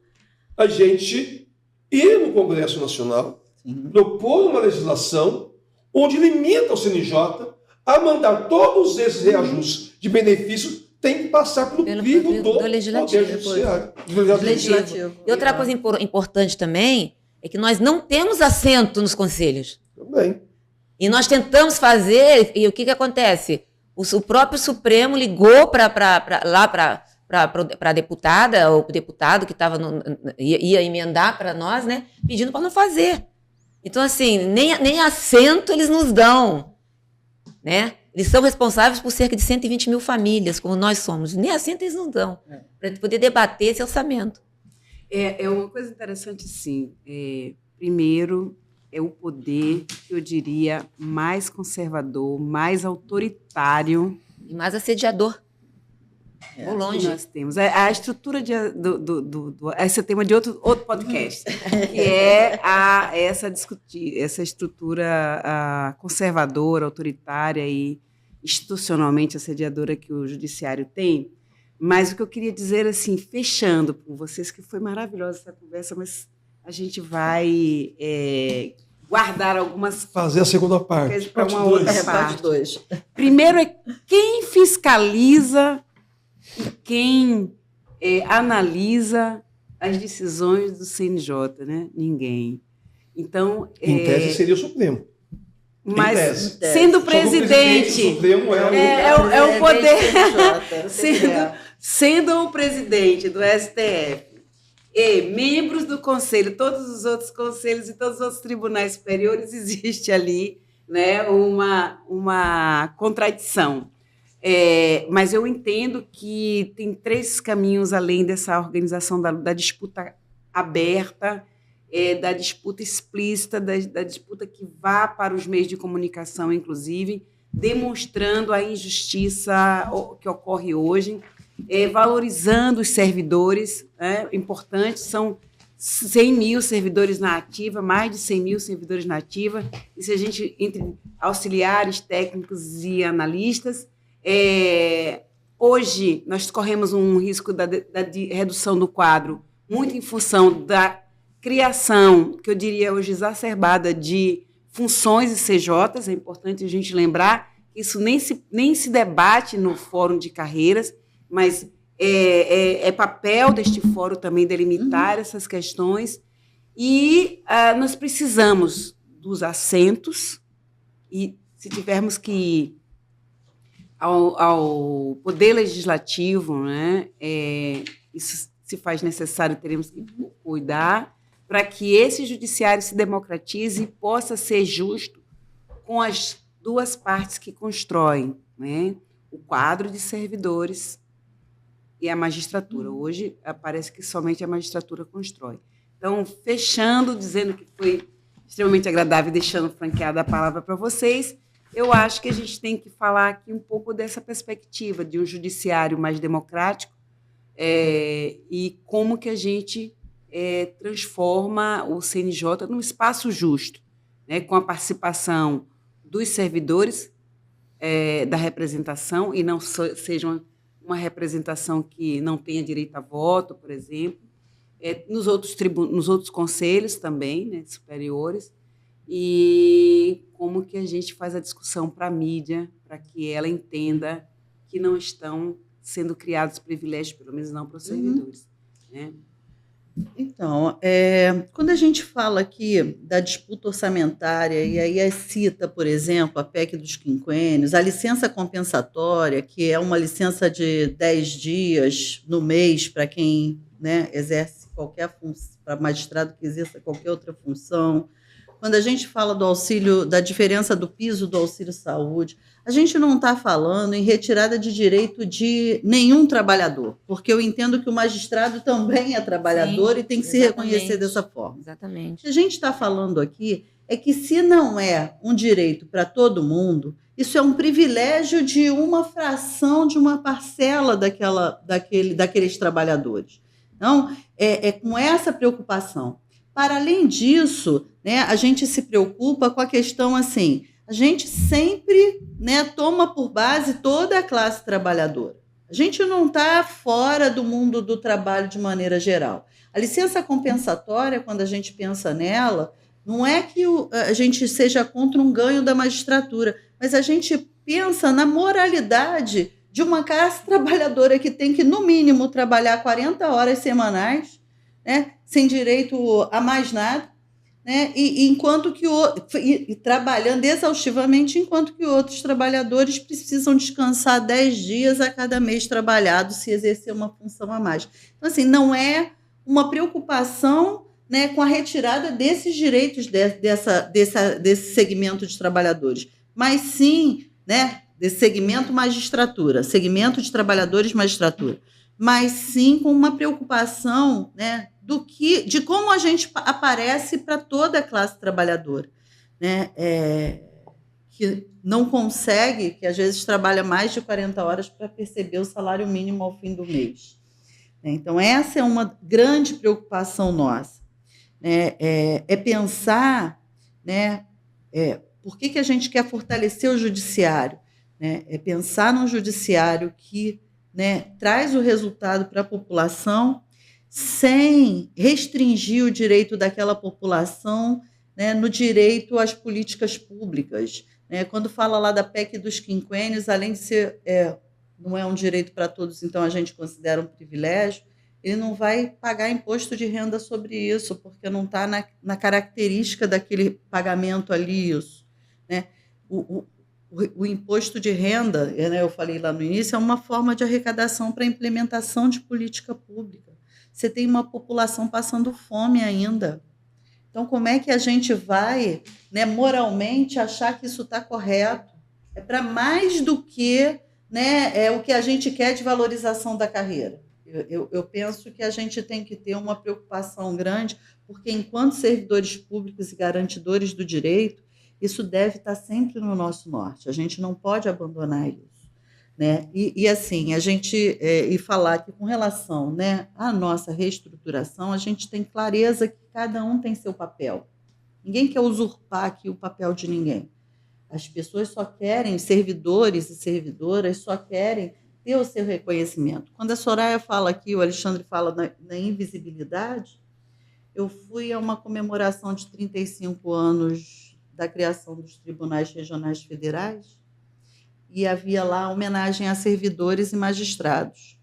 a gente ir no Congresso Nacional, propor uma legislação onde limita o CNJ a mandar todos esses reajustes de benefícios, tem que passar pelo crivo do Legislativo. Poder Judiciário. Legislativo. E outra coisa importante também é que nós não temos assento nos conselhos. Também. E nós tentamos fazer, e o que acontece? O próprio Supremo ligou para a deputada, ou o deputado que ia emendar para nós, né, pedindo para não fazer. Então, assim, nem assento eles nos dão, né? Eles são responsáveis por cerca de 120 mil famílias, como nós somos. Nem assento eles não dão, para poder debater esse orçamento. É uma coisa interessante, sim. Primeiro, é o poder, que eu diria, mais conservador, mais autoritário. E mais assediador. Vou longe. Nós temos. A estrutura esse é tema de outro podcast, que é essa estrutura conservadora, autoritária e institucionalmente assediadora que o judiciário tem. Mas o que eu queria dizer, assim, fechando com vocês, que foi maravilhosa essa conversa, mas a gente vai guardar algumas... Fazer a segunda parte. Para uma outra parte 2. Primeiro é quem fiscaliza e quem analisa as decisões do CNJ, né? Ninguém. Então, em tese seria o Supremo. Mas sendo presidente, o Supremo é o poder. Sendo o presidente do STF e membros do Conselho, todos os outros conselhos e todos os outros tribunais superiores, existe ali, né, uma contradição. Mas eu entendo que tem 3 caminhos além dessa organização da disputa aberta, da disputa explícita, da disputa que vá para os meios de comunicação, inclusive, demonstrando a injustiça que ocorre hoje, valorizando os servidores, importante, são 100 mil servidores na ativa, mais de 100 mil servidores na ativa, e se a gente, entre auxiliares, técnicos e analistas, hoje nós corremos um risco de redução do quadro, muito em função da criação, que eu diria hoje exacerbada, de funções e CJs. É importante a gente lembrar que isso nem se debate no Fórum de Carreiras, mas é papel deste fórum também delimitar essas questões. E nós precisamos dos assentos, e se tivermos que ir ao Poder Legislativo, né, isso se faz necessário, teremos que cuidar para que esse judiciário se democratize e possa ser justo com as 2 partes que constroem, né, o quadro de servidores e a magistratura. Hoje, parece que somente a magistratura constrói. Então, fechando, dizendo que foi extremamente agradável, deixando franqueada a palavra para vocês, eu acho que a gente tem que falar aqui um pouco dessa perspectiva de um judiciário mais democrático e como que a gente transforma o CNJ num espaço justo, né, com a participação dos servidores da representação, e não seja uma representação que não tenha direito a voto, por exemplo, nos outros conselhos também, né, superiores, e como que a gente faz a discussão para a mídia, para que ela entenda que não estão sendo criados privilégios, pelo menos não para os servidores. Né? Então, quando a gente fala aqui da disputa orçamentária, e aí cita, por exemplo, a PEC dos quinquênios, a licença compensatória, que é uma licença de 10 dias no mês para quem, né, exerce qualquer função, para magistrado que exerça qualquer outra função. Quando a gente fala do auxílio, da diferença do piso do auxílio-saúde, a gente não está falando em retirada de direito de nenhum trabalhador, porque eu entendo que o magistrado também é trabalhador. Sim, e tem que se reconhecer dessa forma. Exatamente. O que a gente está falando aqui é que, se não é um direito para todo mundo, isso é um privilégio de uma fração, de uma parcela daqueles trabalhadores. Então, é com essa preocupação. Para além disso, né, a gente se preocupa com a questão assim, a gente sempre, né, toma por base toda a classe trabalhadora. A gente não está fora do mundo do trabalho de maneira geral. A licença compensatória, quando a gente pensa nela, não é que a gente seja contra um ganho da magistratura, mas a gente pensa na moralidade de uma classe trabalhadora que tem que, no mínimo, trabalhar 40 horas semanais, né, sem direito a mais nada, né, enquanto que trabalhando exaustivamente, enquanto que outros trabalhadores precisam descansar 10 dias a cada mês trabalhado se exercer uma função a mais. Então, assim, não é uma preocupação, né, com a retirada desses direitos desse segmento de trabalhadores, mas sim, né, desse segmento magistratura, segmento de trabalhadores magistratura, mas sim com uma preocupação, né, de como a gente aparece para toda a classe trabalhadora, né, que não consegue, que às vezes trabalha mais de 40 horas para perceber o salário mínimo ao fim do mês. Então, essa é uma grande preocupação nossa. É pensar, né, por que a gente quer fortalecer o judiciário. Né? É pensar num judiciário que, né, traz o resultado para a população sem restringir o direito daquela população, né, no direito às políticas públicas. Quando fala lá da PEC dos quinquênios, além de ser, não é um direito para todos, então a gente considera um privilégio, ele não vai pagar imposto de renda sobre isso, porque não está na característica daquele pagamento ali isso. Né? O imposto de renda, né, eu falei lá no início, é uma forma de arrecadação para a implementação de política pública. Você tem uma população passando fome ainda. Então, como é que a gente vai, né, moralmente achar que isso está correto? É para mais do que, né, o que a gente quer de valorização da carreira. Eu penso que a gente tem que ter uma preocupação grande, porque enquanto servidores públicos e garantidores do direito, isso deve estar sempre no nosso norte. A gente não pode abandonar isso. Né? E assim, a gente e falar que com relação, né, à nossa reestruturação, a gente tem clareza que cada um tem seu papel. Ninguém quer usurpar aqui o papel de ninguém. As pessoas só querem, servidores e servidoras só querem ter o seu reconhecimento. Quando a Soraya fala aqui, o Alexandre fala na invisibilidade, eu fui a uma comemoração de 35 anos da criação dos tribunais regionais federais, e havia lá homenagem a servidores e magistrados.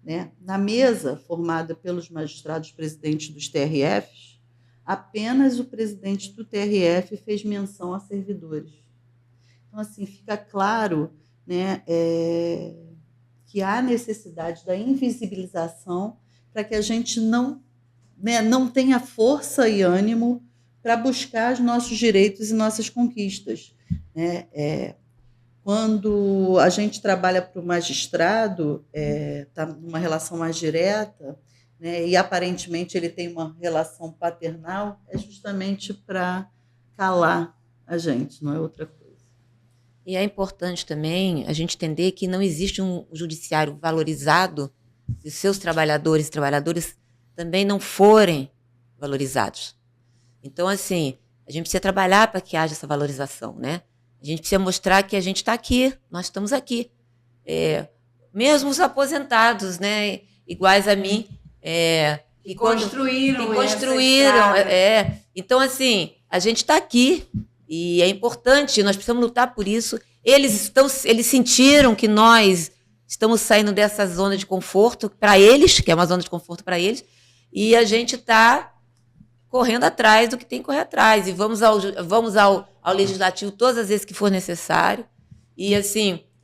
Né? Na mesa, formada pelos magistrados presidentes dos TRFs, apenas o presidente do TRF fez menção a servidores. Então, assim, fica claro, né, que há necessidade da invisibilização para que a gente não tenha força e ânimo para buscar os nossos direitos e nossas conquistas. Né? Quando a gente trabalha para o magistrado, está numa relação mais direta, né, e aparentemente ele tem uma relação paternal, é justamente para calar a gente, não é outra coisa. E é importante também a gente entender que não existe um judiciário valorizado se seus trabalhadores e trabalhadoras também não forem valorizados. Então, assim, a gente precisa trabalhar para que haja essa valorização, né? A gente precisa mostrar que a gente está aqui, nós estamos aqui. Mesmo os aposentados, né, iguais a mim. Que construíram. Então, assim, a gente está aqui e é importante, nós precisamos lutar por isso. Eles sentiram que nós estamos saindo dessa zona de conforto para eles, que é uma zona de conforto para eles, e a gente está correndo atrás do que tem que correr atrás. E vamos ao legislativo todas as vezes que for necessário. E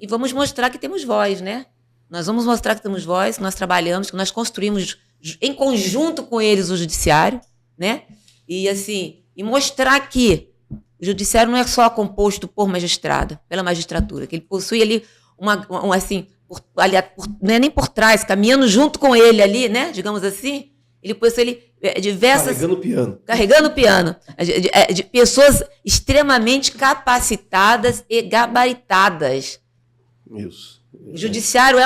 vamos mostrar que temos voz, né? Nós vamos mostrar que temos voz, que nós trabalhamos, que nós construímos em conjunto com eles o judiciário, né? E mostrar que o judiciário não é só composto por magistrado, pela magistratura, que ele possui ali não é nem por trás, caminhando junto com ele ali, né? Digamos assim, ele possui diversas... Carregando o piano. De pessoas extremamente capacitadas e gabaritadas. Isso. O judiciário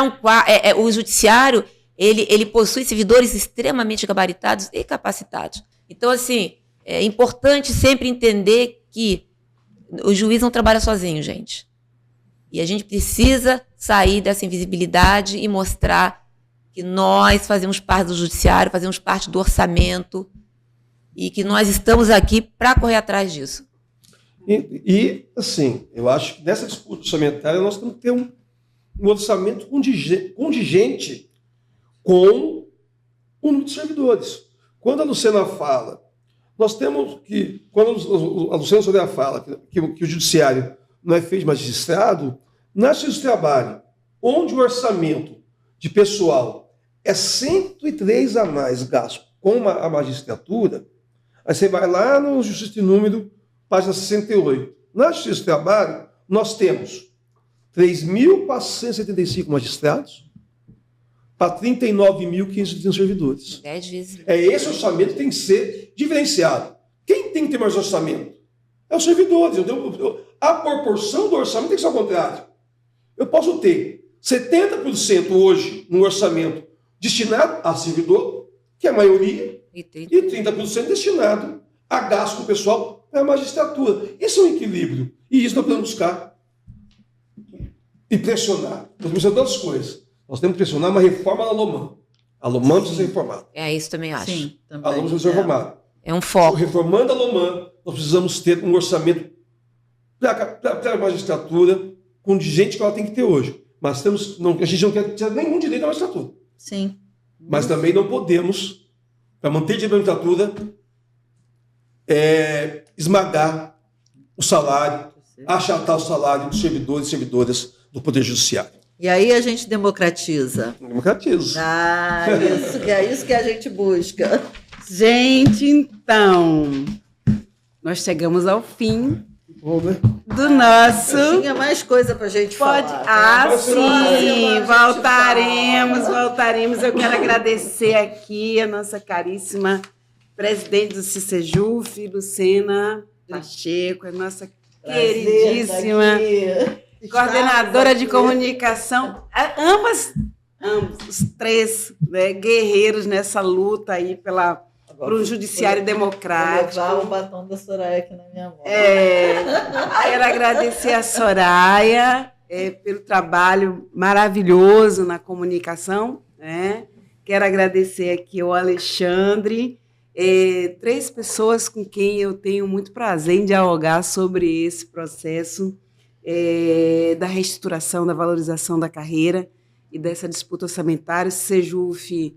o judiciário, ele possui servidores extremamente gabaritados e capacitados. Então, assim, é importante sempre entender que o juiz não trabalha sozinho, gente. E a gente precisa sair dessa invisibilidade e mostrar que nós fazemos parte do judiciário, fazemos parte do orçamento e que nós estamos aqui para correr atrás disso. Assim, eu acho que nessa disputa orçamentária nós temos que ter um orçamento contingente com o número de servidores. Quando a Luciana fala, nós temos que... Quando a Luciana Soraya fala que o judiciário não é feito de magistrado, na justiça do trabalho, onde o orçamento de pessoal é 103 a mais gasto com a magistratura, aí você vai lá no Justiça de Número, página 68. Na Justiça do Trabalho, nós temos 3.475 magistrados para 39.530 servidores. 10 vezes. Esse orçamento tem que ser diferenciado. Quem tem que ter mais orçamento? É os servidores. A proporção do orçamento tem que ser ao contrário. Eu posso ter 70% hoje no orçamento destinado a servidor, que é a maioria, e 30% destinado a gasto com o pessoal para a magistratura. Isso é um equilíbrio. E isso nós podemos buscar e pressionar. Nós precisamos de duas coisas. Nós temos que pressionar uma reforma da Loman. A Loman precisa ser reformada. Isso também acho. Sim, também. A Loman precisa ser reformada. É um foco. Reformando a Loman, nós precisamos ter um orçamento para a magistratura com gente que ela tem que ter hoje. Mas a gente não quer tirar nenhum direito da magistratura. Sim. Mas também não podemos, para manter direito da magistratura, esmagar o salário, achatar o salário dos servidores e servidoras do Poder Judiciário. E aí a gente democratiza. Democratiza. Isso que a gente busca. Gente, então, nós chegamos ao fim do nosso... Tinha mais coisa para a gente falar. Sim, voltaremos. Eu quero agradecer aqui a nossa caríssima presidente do CICEJUF, Lucena Pacheco, a nossa queridíssima coordenadora de comunicação, ambos os três, né, guerreiros nessa luta aí por um judiciário democrático. Vou levar o batom da Soraya aqui na minha mão. Quero agradecer a Soraya pelo trabalho maravilhoso na comunicação, né? Quero agradecer aqui ao Alexandre, três pessoas com quem eu tenho muito prazer em dialogar sobre esse processo da reestruturação, da valorização da carreira e dessa disputa orçamentária. O CICEJUF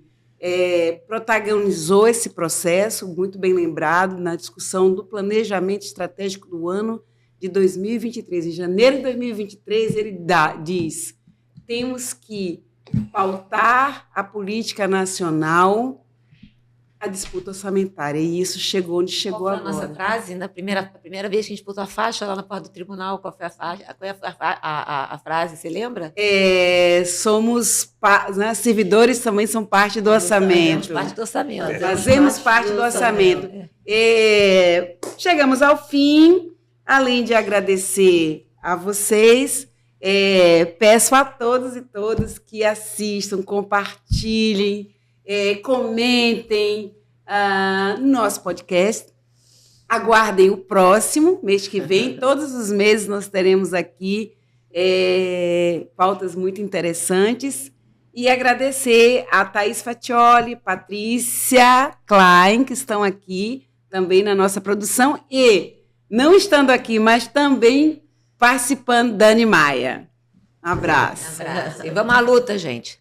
protagonizou esse processo, muito bem lembrado, na discussão do planejamento estratégico do ano de 2023. Em janeiro de 2023, ele diz: temos que pautar a política nacional, a disputa orçamentária. E isso chegou onde chegou agora. Qual foi a nossa frase? Na primeira vez que a gente botou a faixa lá na porta do tribunal, qual foi a faixa? Qual é a frase? Você lembra? Somos servidores também são parte do orçamento. Parte do orçamento. Fazemos parte do orçamento. Chegamos ao fim. Além de agradecer a vocês, peço a todos e todas que assistam, compartilhem, comentem no nosso podcast. Aguardem o próximo, mês que vem. Todos os meses nós teremos aqui pautas muito interessantes. E agradecer a Thaís Fatioli, Patrícia Klein, que estão aqui também na nossa produção. E, não estando aqui, mas também participando, Dani Maia. Um abraço. E vamos à luta, gente.